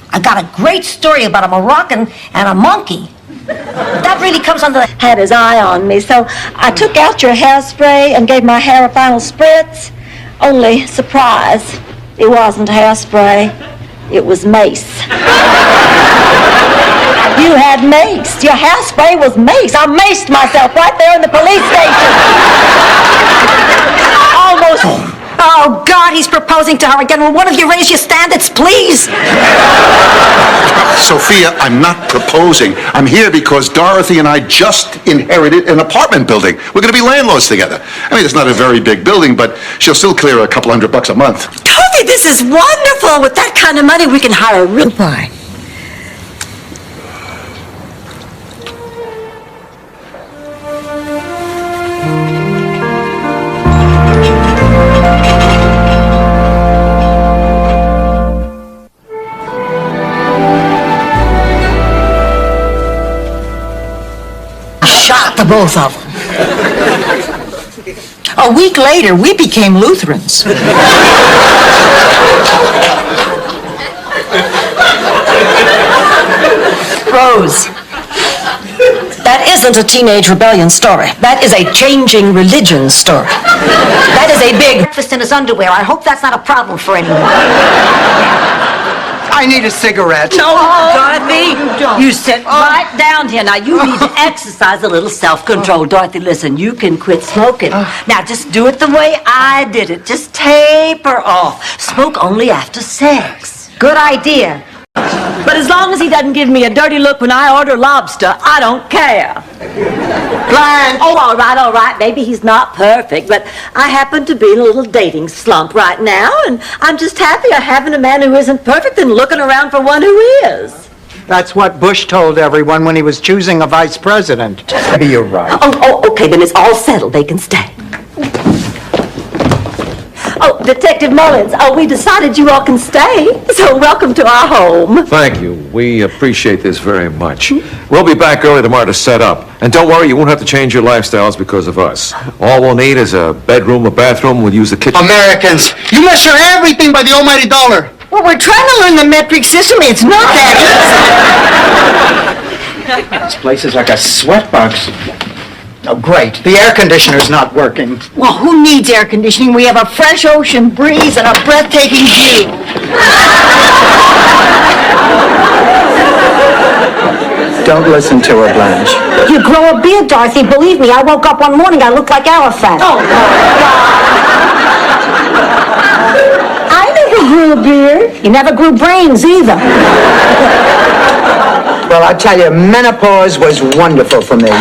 I got a great story about a Moroccan and a monkey. That really comes under the... Had his eye on me, so I took out your hairspray and gave my hair a final spritz. Only, surprise, it wasn't hairspray. It was mace. You had mace. Your hairspray was mace. I maced myself right there in the police station. Almost. Oh, God, he's proposing to her again. Will one of you raise your standards, please? Sophia, I'm not proposing. I'm here because Dorothy and I just inherited an apartment building. We're going to be landlords together. I mean, it's not a very big building, but she'll still clear a couple $100 a month. Dorothy, this is wonderful. With that kind of money, we can hire a real... Goodbye. Shot the both of them. A week later, we became Lutherans. Rose, that isn't a teenage rebellion story. That is a changing religion story. That is a big... Breakfast in his underwear. I hope that's not a problem for anyone. I need a cigarette. No, Dorothy, you sit right down here. Now, you need to exercise a little self-control. Dorothy, listen, you can quit smoking. Now, just do it the way I did it. Just taper off. Smoke only after sex. Good idea. But as long as he doesn't give me a dirty look when I order lobster, I don't care. Blanche! Oh, all right. Maybe he's not perfect, but I happen to be in a little dating slump right now, and I'm just happier having a man who isn't perfect than looking around for one who is. That's what Bush told everyone when he was choosing a vice president. Maybe you're right. Okay, then it's all settled. They can stay. Oh, Detective Mullins, we decided you all can stay, so welcome to our home. Thank you. We appreciate this very much. We'll be back early tomorrow to set up. And don't worry, you won't have to change your lifestyles because of us. All we'll need is a bedroom, a bathroom, we'll use the kitchen. Americans, you measure everything by the almighty dollar. Well, we're trying to learn the metric system. It's not that easy. This place is like a sweatbox. Oh, great. The air conditioner's not working. Well, who needs air conditioning? We have a fresh ocean breeze and a breathtaking view. Don't listen to her, Blanche. You grow a beard, Dorothy. Believe me, I woke up one morning, I looked like Arafat. Oh, my God. I never grew a beard. You never grew brains either. Well, I tell you, menopause was wonderful for me.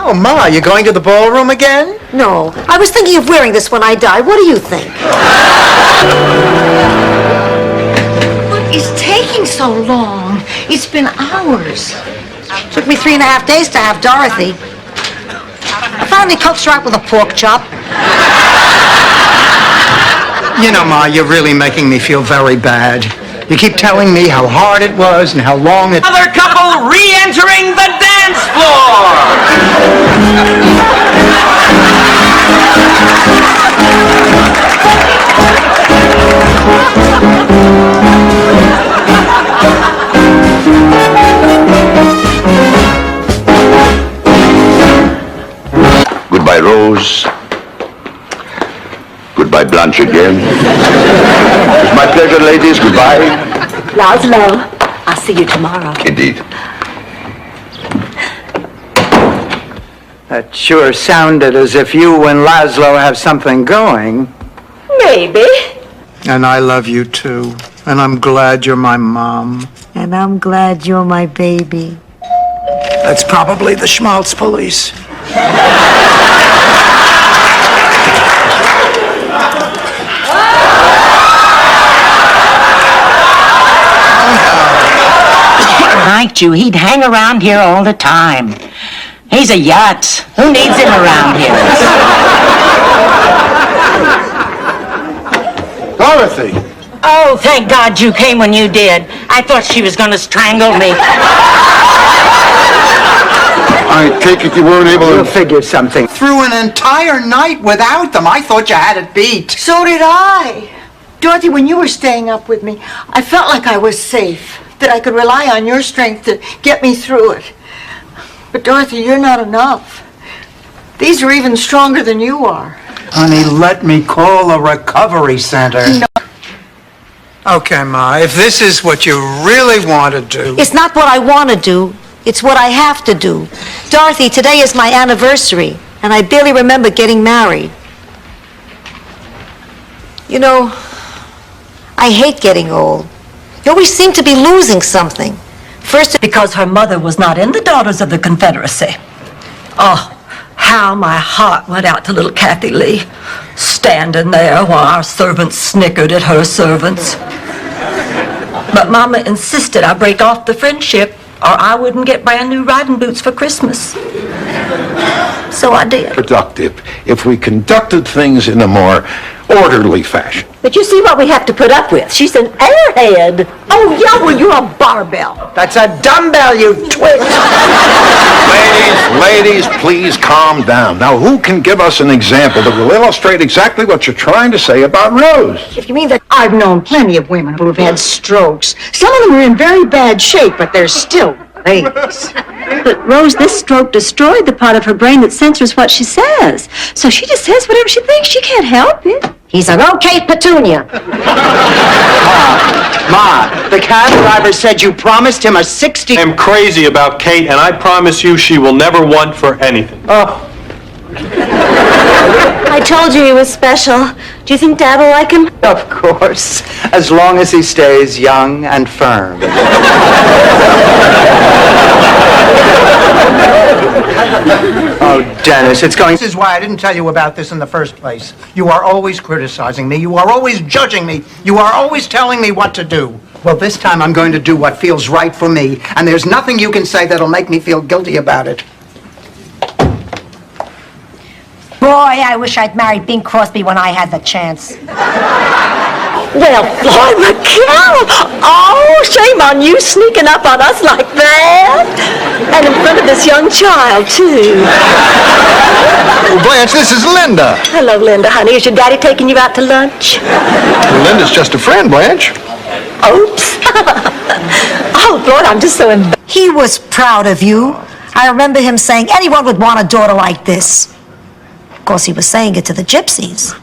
Oh, Ma, you going to the ballroom again? No, I was thinking of wearing this when I die. What do you think? What is taking so long? It's been hours. Took me 3.5 days to have Dorothy. I finally coaxed her out with a pork chop. You know, Ma, you're really making me feel very bad. You keep telling me how hard it was and how long it... Another couple re-entering the dance floor! Goodbye, Rose. Goodbye, Blanche again. It's my pleasure, ladies. Goodbye. Laszlo, I'll see you tomorrow. Indeed. That sure sounded as if you and Laszlo have something going. Maybe. And I love you too. And I'm glad you're my mom. And I'm glad you're my baby. That's probably the Schmaltz police. Liked you. He'd hang around here all the time. He's a yacht. Who needs him around here? Dorothy! Oh, thank God you came when you did. I thought she was going to strangle me. I take it you weren't able We'll to... figure something. Through an entire night without them. I thought you had it beat. So did I. Dorothy, when you were staying up with me, I felt like I was safe, that I could rely on your strength to get me through it. But Dorothy, you're not enough. These are even stronger than you are. Honey, let me call a recovery center. No. Okay, Ma, if this is what you really want to do... It's not what I want to do. It's what I have to do. Dorothy, today is my anniversary, and I barely remember getting married. You know, I hate getting old. You always seem to be losing something. First, Because her mother was not in the Daughters of the Confederacy. Oh, how my heart went out to little Kathy Lee, standing there while our servants snickered at her servants. But Mama insisted I break off the friendship or I wouldn't get brand new riding boots for Christmas. So I did. Productive if we conducted things in a more orderly fashion. But you see what we have to put up with. She's an airhead. Oh, yeah, well, you're a barbell. That's a dumbbell, you twit. Ladies, Ladies, please calm down. Now, who can give us an example that will illustrate exactly what you're trying to say about Rose? If you mean that, I've known plenty of women who have had strokes. Some of them are in very bad shape, but they're still ladies. But Rose, this stroke destroyed the part of her brain that censors what she says. So she just says whatever she thinks. She can't help it. He's an okay petunia. Ma, the cab driver said you promised him a 60... I'm crazy about Kate, and I promise you she will never want for anything. Oh. I told you he was special. Do you think Dad will like him? Of course, as long as he stays young and firm. Oh, Dennis, it's going... This is why I didn't tell you about this in the first place. You are always criticizing me. You are always judging me. You are always telling me what to do. Well, this time I'm going to do what feels right for me, and there's nothing you can say that'll make me feel guilty about it. Boy, I wish I'd married Bing Crosby when I had the chance. Well, Floyd McCall! Oh, shame on you sneaking up on us like that. And in front of this young child, too. Oh, Blanche, this is Linda. Hello, Linda, honey. Is your daddy taking you out to lunch? Well, Linda's just a friend, Blanche. Oops. Oh, Floyd, I'm just so embarrassed. He was proud of you. I remember him saying anyone would want a daughter like this. Of course, he was saying it to the gypsies.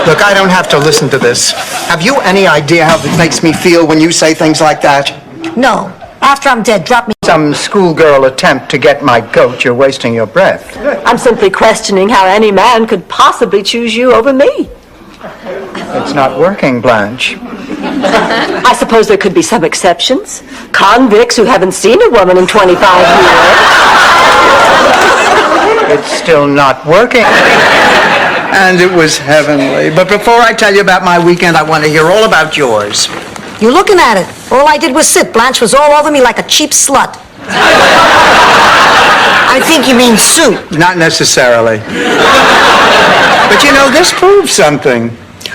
Look, I don't have to listen to this. Have you any idea how it makes me feel when you say things like that? No. After I'm dead, drop me. Some schoolgirl attempt to get my goat. You're wasting your breath. I'm simply questioning how any man could possibly choose you over me. It's not working, Blanche. I suppose there could be some exceptions. Convicts who haven't seen a woman in 25 years. It's still not working. And it was heavenly. But before I tell you about my weekend, I want to hear all about yours. You're looking at it. All I did was sit. Blanche was all over me like a cheap slut. I think you mean Sue. Not necessarily. But you know, this proves something.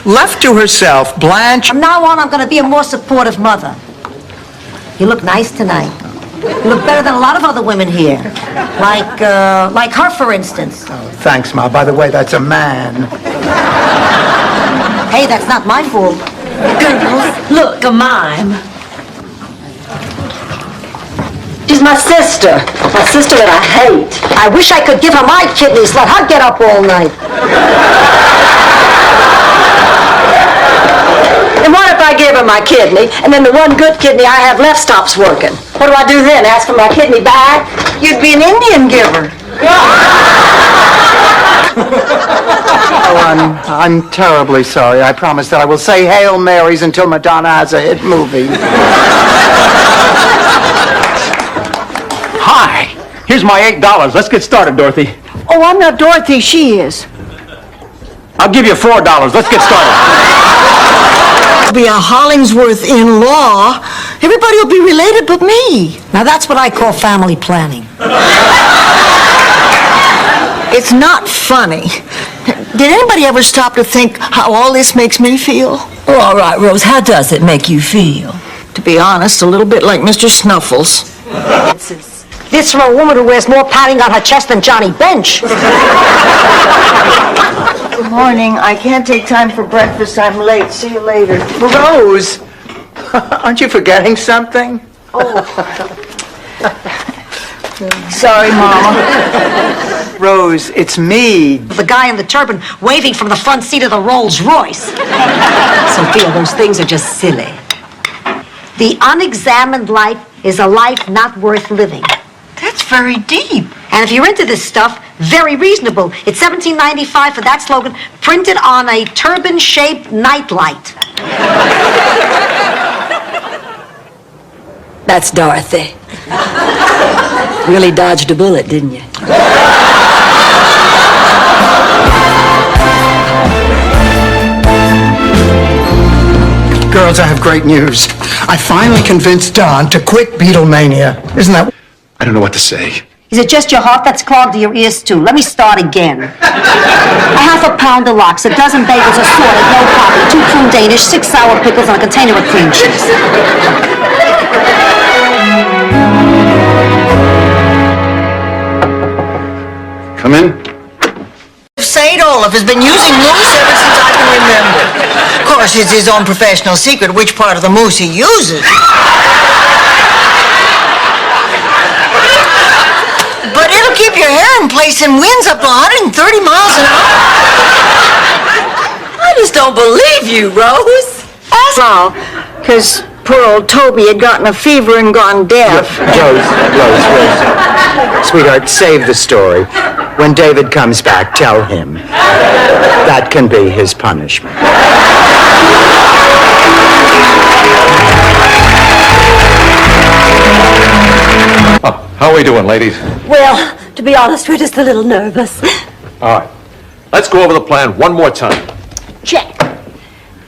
Left to herself, Blanche... From now on, I'm going to be a more supportive mother. You look nice tonight. You look better than a lot of other women here. Like her, for instance. Oh, thanks, Ma. By the way, that's a man. Hey, that's not my fault. Girls, look, a mime. She's my sister. My sister that I hate. I wish I could give her my kidneys. Let her get up all night. And what if I give her my kidney, and then the one good kidney I have left stops working? What do I do then? Ask for my kidney back? You'd be an Indian giver. Oh, I'm terribly sorry. I promise that I will say Hail Marys until Madonna has a hit movie. Hi. Here's my $8. Let's get started, Dorothy. Oh, I'm not Dorothy. She is. I'll give you $4. Let's get started. Be a Hollingsworth in law. Everybody will be related but me. Now that's what I call family planning. It's not funny. Did anybody ever stop to think how all this makes me feel? Oh, all right, Rose, how does it make you feel? To be honest, a little bit like Mr. Snuffles. This from a woman who wears more padding on her chest than Johnny Bench. Good morning. I can't take time for breakfast. I'm late. See you later. Rose, aren't you forgetting something? Oh. Sorry, Mama. Rose, it's me. The guy in the turban waving from the front seat of the Rolls Royce. Sophia, those things are just silly. The unexamined life is a life not worth living. That's very deep. And if you're into this stuff, very reasonable. It's $17.95 for that slogan, printed on a turban-shaped nightlight. That's Dorothy. Really dodged a bullet, didn't you? Girls, I have great news. I finally convinced Don to quit Beatlemania. Isn't that... I don't know what to say. Is it just your heart that's clogged to your ears, too? Let me start again. A half a pound of lox, a dozen bagels assorted, no coffee, 2 prune Danish, 6 sour pickles, and a container of cream cheese. Come in. St. Olaf has been using moose ever since I can remember. Of course, it's his own professional secret which part of the moose he uses. But it'll keep your hair in place in winds up to 130 miles an hour. I just don't believe you, Rose. No, because poor old Toby had gotten a fever and gone deaf. Rose. Sweetheart, save the story. When David comes back, tell him. That can be his punishment. How are we doing, ladies? Well, to be honest, we're just a little nervous. All right. Let's go over the plan one more time. Check.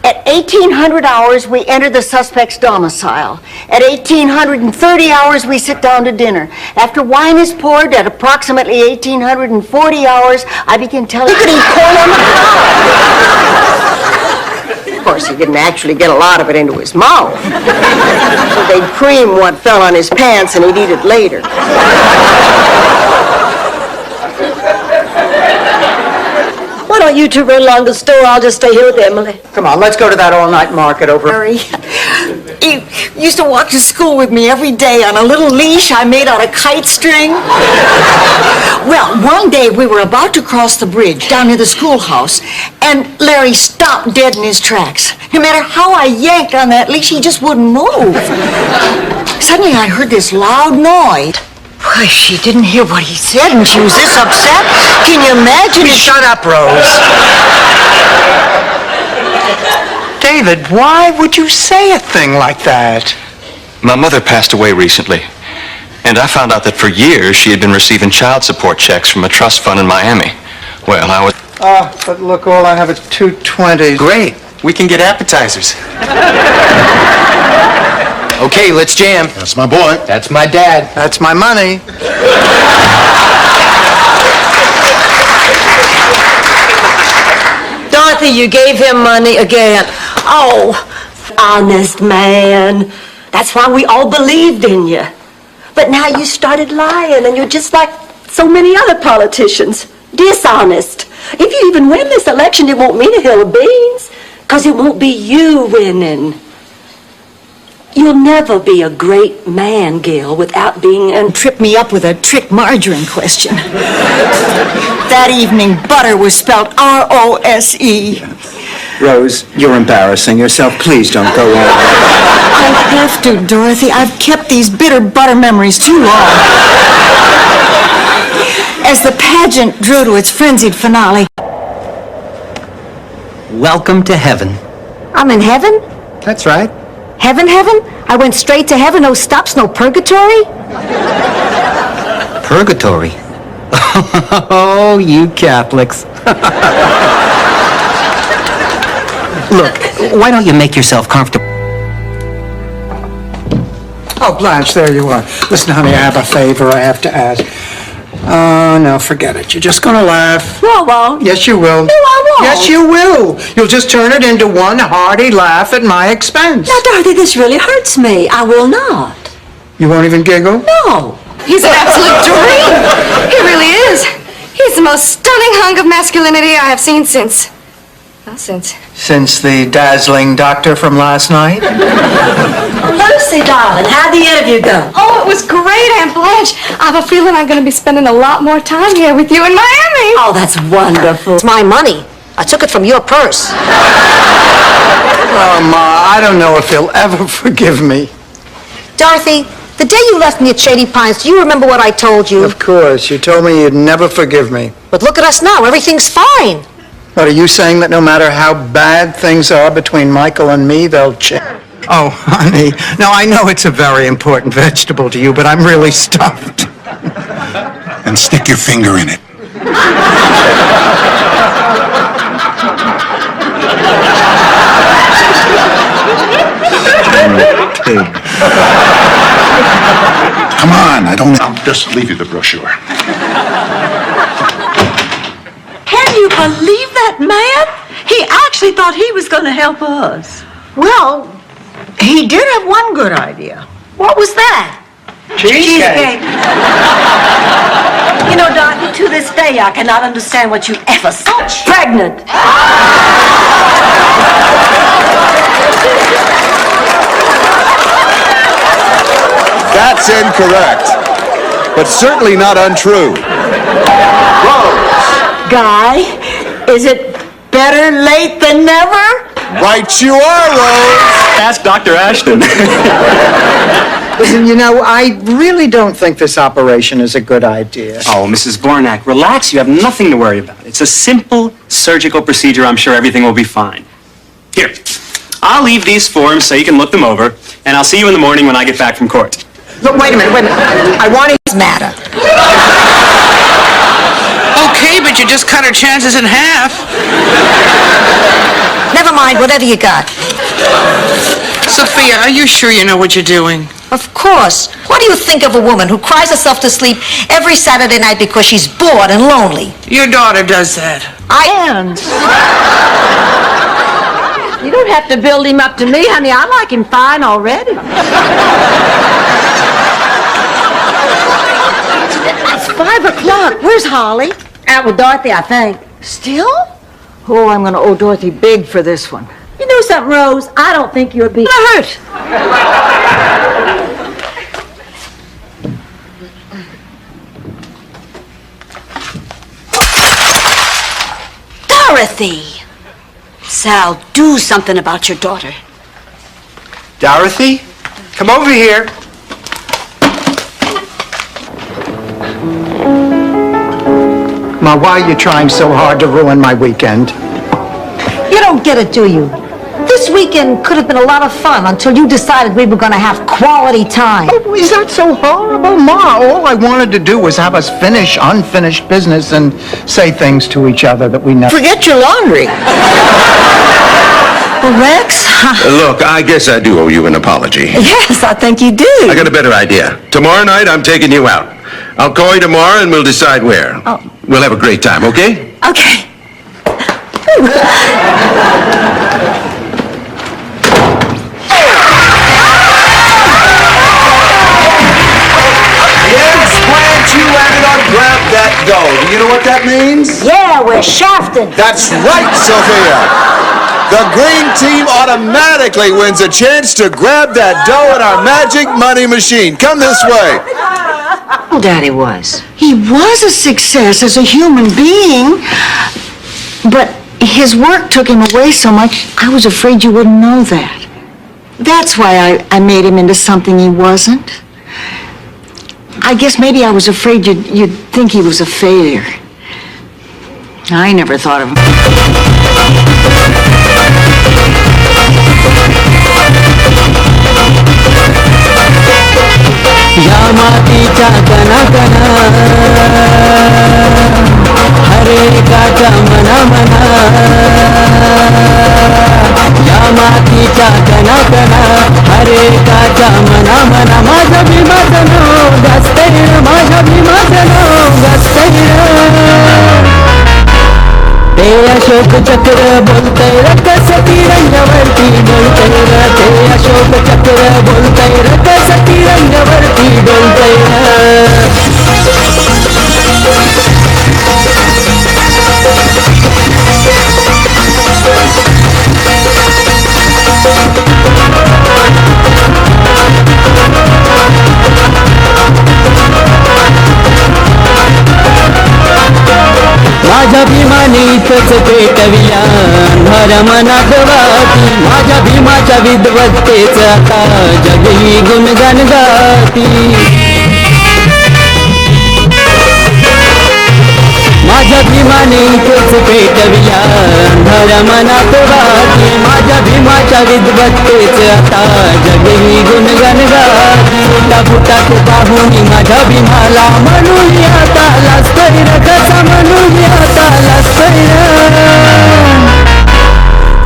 At 1800 hours, we enter the suspect's domicile. At 1830 hours, we sit down to dinner. After wine is poured, at approximately 1840 hours, I begin telling... He could eat corn on the cob! Of course, he didn't actually get a lot of it into his mouth. So they'd cream what fell on his pants and he'd eat it later. Why don't you two run along the store? I'll just stay here with Emily. Come on, let's go to that all-night market over... Harry, he used to walk to school with me every day on a little leash I made out of kite string. Well, one day we were about to cross the bridge down near the schoolhouse, and Larry stopped dead in his tracks. No matter how I yanked on that leash, he just wouldn't move. Suddenly I heard this loud noise. Why, she didn't hear what he said, and she was this upset. Can you imagine? Shut up, Rose. David, why would you say a thing like that? My mother passed away recently, and I found out that for years she had been receiving child support checks from a trust fund in Miami. Well, I was... But look, all I have is 220s. Great. We can get appetizers. Okay, let's jam. That's my boy. That's my dad. That's my money. Dorothy, you gave him money again. Oh, honest man. That's why we all believed in you. But now you started lying, and you're just like so many other politicians. Dishonest. If you even win this election, it won't mean a hill of beans, because it won't be you winning. You'll never be a great man, Gil, without being... And trip me up with a trick margarine question. That evening, butter was spelled R-O-S-E. Rose, you're embarrassing yourself. Please don't go on. I have to, Dorothy. I've kept these bitter butter memories too long. As the pageant drew to its frenzied finale... Welcome to heaven. I'm in heaven? That's right. Heaven? I went straight to heaven, no stops, no purgatory? Purgatory? Oh, you Catholics. Look, why don't you make yourself comfortable? Oh, Blanche, there you are. Listen, honey, I have a favor I have to ask. Oh, no, forget it. You're just gonna laugh. No, I won't. Yes, you will. No, I won't. Yes, you will. You'll just turn it into one hearty laugh at my expense. Now, Dorothy, this really hurts me. I will not. You won't even giggle? No. He's an absolute dream. He really is. He's the most stunning hunk of masculinity I have seen since Since the dazzling doctor from last night? Lucy, darling, how'd the interview go? Oh, it was great, Aunt Blanche. I have a feeling I'm going to be spending a lot more time here with you in Miami. Oh, that's wonderful. It's my money. I took it from your purse. Oh, Ma, I don't know if he'll ever forgive me. Dorothy, the day you left me at Shady Pines, do you remember what I told you? Of course. You told me you'd never forgive me. But look at us now. Everything's fine. But are you saying that no matter how bad things are between Michael and me, they'll change? Oh, honey. Now, I know it's a very important vegetable to you, but I'm really stuffed. And stick your finger in it. Come on, I'll just leave you the brochure. Can you believe that man? He actually thought he was going to help us. Well, he did have one good idea. What was that? Cheesecake. You know, Dorothy, to this day, I cannot understand what you ever saw. Pregnant. That's incorrect, but certainly not untrue. Guy, is it better late than never? Right you are, Rose. Ask Dr. Ashton. Listen, you know, I really don't think this operation is a good idea. Oh, Mrs. Bornak, relax. You have nothing to worry about. It's a simple surgical procedure. I'm sure everything will be fine. Here, I'll leave these forms so you can look them over, and I'll see you in the morning when I get back from court. Look, wait a minute. I want to matter. Okay, but you just cut her chances in half. Never mind, whatever you got. Sophia, are you sure you know what you're doing? Of course. What do you think of a woman who cries herself to sleep every Saturday night because she's bored and lonely? Your daughter does that. You don't have to build him up to me, honey. I like him fine already. It's 5 o'clock. Where's Holly? Out with Dorothy, I think. Still? Oh, I'm going to owe Dorothy big for this one. You know something, Rose? I don't think you'll be hurt. Dorothy! Sal, do something about your daughter. Dorothy, come over here. Ma, why are you trying so hard to ruin my weekend? You don't get it, do you? This weekend could have been a lot of fun until you decided we were going to have quality time. Oh, is that so horrible, Ma? All I wanted to do was have us finish unfinished business and say things to each other that we never... Forget your laundry. Well, Rex? Look, I guess I do owe you an apology. Yes, I think you do. I got a better idea. Tomorrow night, I'm taking you out. I'll call you tomorrow and we'll decide where. Oh. We'll have a great time, okay? Okay. Yes, Blanche, you landed on Grab That Dough. Do you know what that means? Yeah, we're shafted. That's right, Sophia. The green team automatically wins a chance to grab that dough in our magic money machine. Come this way. Daddy was. He was a success as a human being, but his work took him away so much, I was afraid you wouldn't know that. That's why I made him into something he wasn't. I guess maybe I was afraid you'd think he was a failure. I never thought of him. यामातीचा कणा कणा हरेकाचा मना मना यामातीचा कणा कणा हरेकाचा मना मना माझा भीमाचं नाव गाजतंय माझ्या भीमाचं नाव गाजतंय ते अशोक चक्र बोलतंय रकस तिरंगावरती डोलतंय ते अशोक चक्र बोलतंय रकस तिरंगावरती डोलतंय माझ्या भीमानीतच पेटविया अंधार मनात वाती माझ्या भीमाच्या विद्वत्तेच आता जगही गुणगान गाती माझ्या भीमानीतच पेटविया अंधार मनात वाती माझ्या भीमाच्या विद्वत्तेच आता जगही गुणगान गाती फुटा फुटात पाहुणी माझ्या भीमाला म्हणून आता लाजतोय कसा म्हणून आता लाजतोय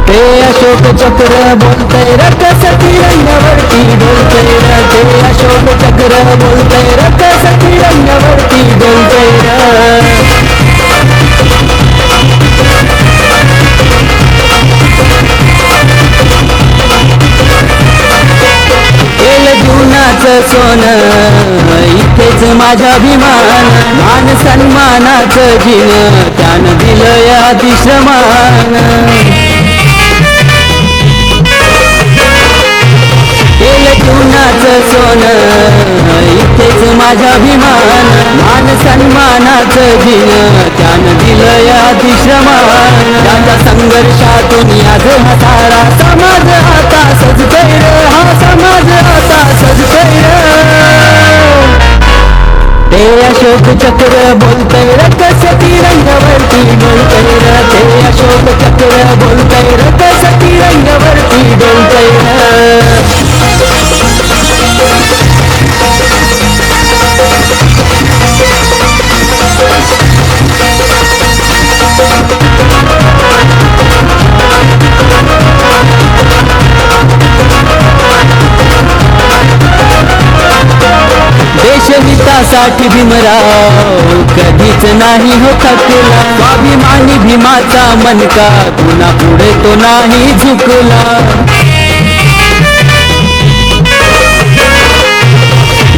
ते अशोक चक्र बोलतंय रकस तिरंगावरती डोलतंय ते अशोक चक्र बोलतंय रकस तिरंगावरती डोलतंय सोनं इथेच माझ्याभिमान मान सन्मानाचं जिन त्यानं दिलं या अतिश्रमान केलं जीवनाचं सोनं इथेच माझ्याभिमान मान सन्मानाचं जिन त्यानं दिलं या अतिश्रमान त्याच्या संघर्षातून आज हा सारा समाज आता सजतोय रे हा समाज आता सजतोय ते अशोक चक्र बोलतय र कसं तिरंगावरती डोलतय र ते अशोक चक्र बोलतय र कसं तिरंगावरती डोलतय देशहितासाठी भीमराव कधीच नाही हो थकला स्वाभिमानी भीमाचा मनका पुन्हा पुढे तो नाही झुकला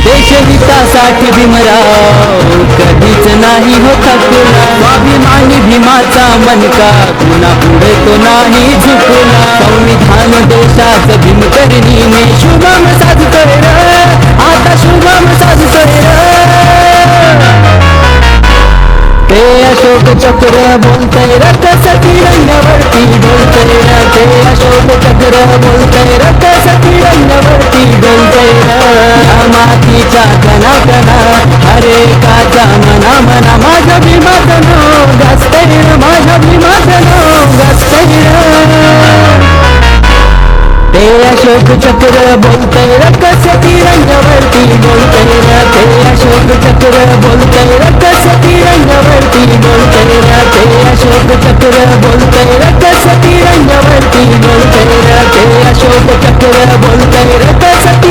देशहितासाठी भीमराव कधीच नाही हो थकला स्वाभिमानी भीमाचा मनका पुन्हा पुढे तो नाही झुकला संविधान देशाचं भीमकरणीने शुभम साधतोय रे आता शुभम साधतोय ते अशोक चक्र बोलतय र कसं तिरंगावरती डोलतय र ते अशोक चक्र बोलतय र कसं तिरंगावरती डोलतय र मातीच्या कणाकणा हरे काचा मना मना माझ्या भीमाचं नाव गाजतय र माझ्या भीमाचं नाव गाजतय ते अशोक चक्र बोलतय र कसं तिरंगावरती डोलतय र ते अशोक चक्र बोलतय र कसं तिरंगावरती डोलतय र ते अशोक चक्र बोलतय र कसं तिरंगावरती डोलतय र ते अशोक चक्र बोलतय र कसं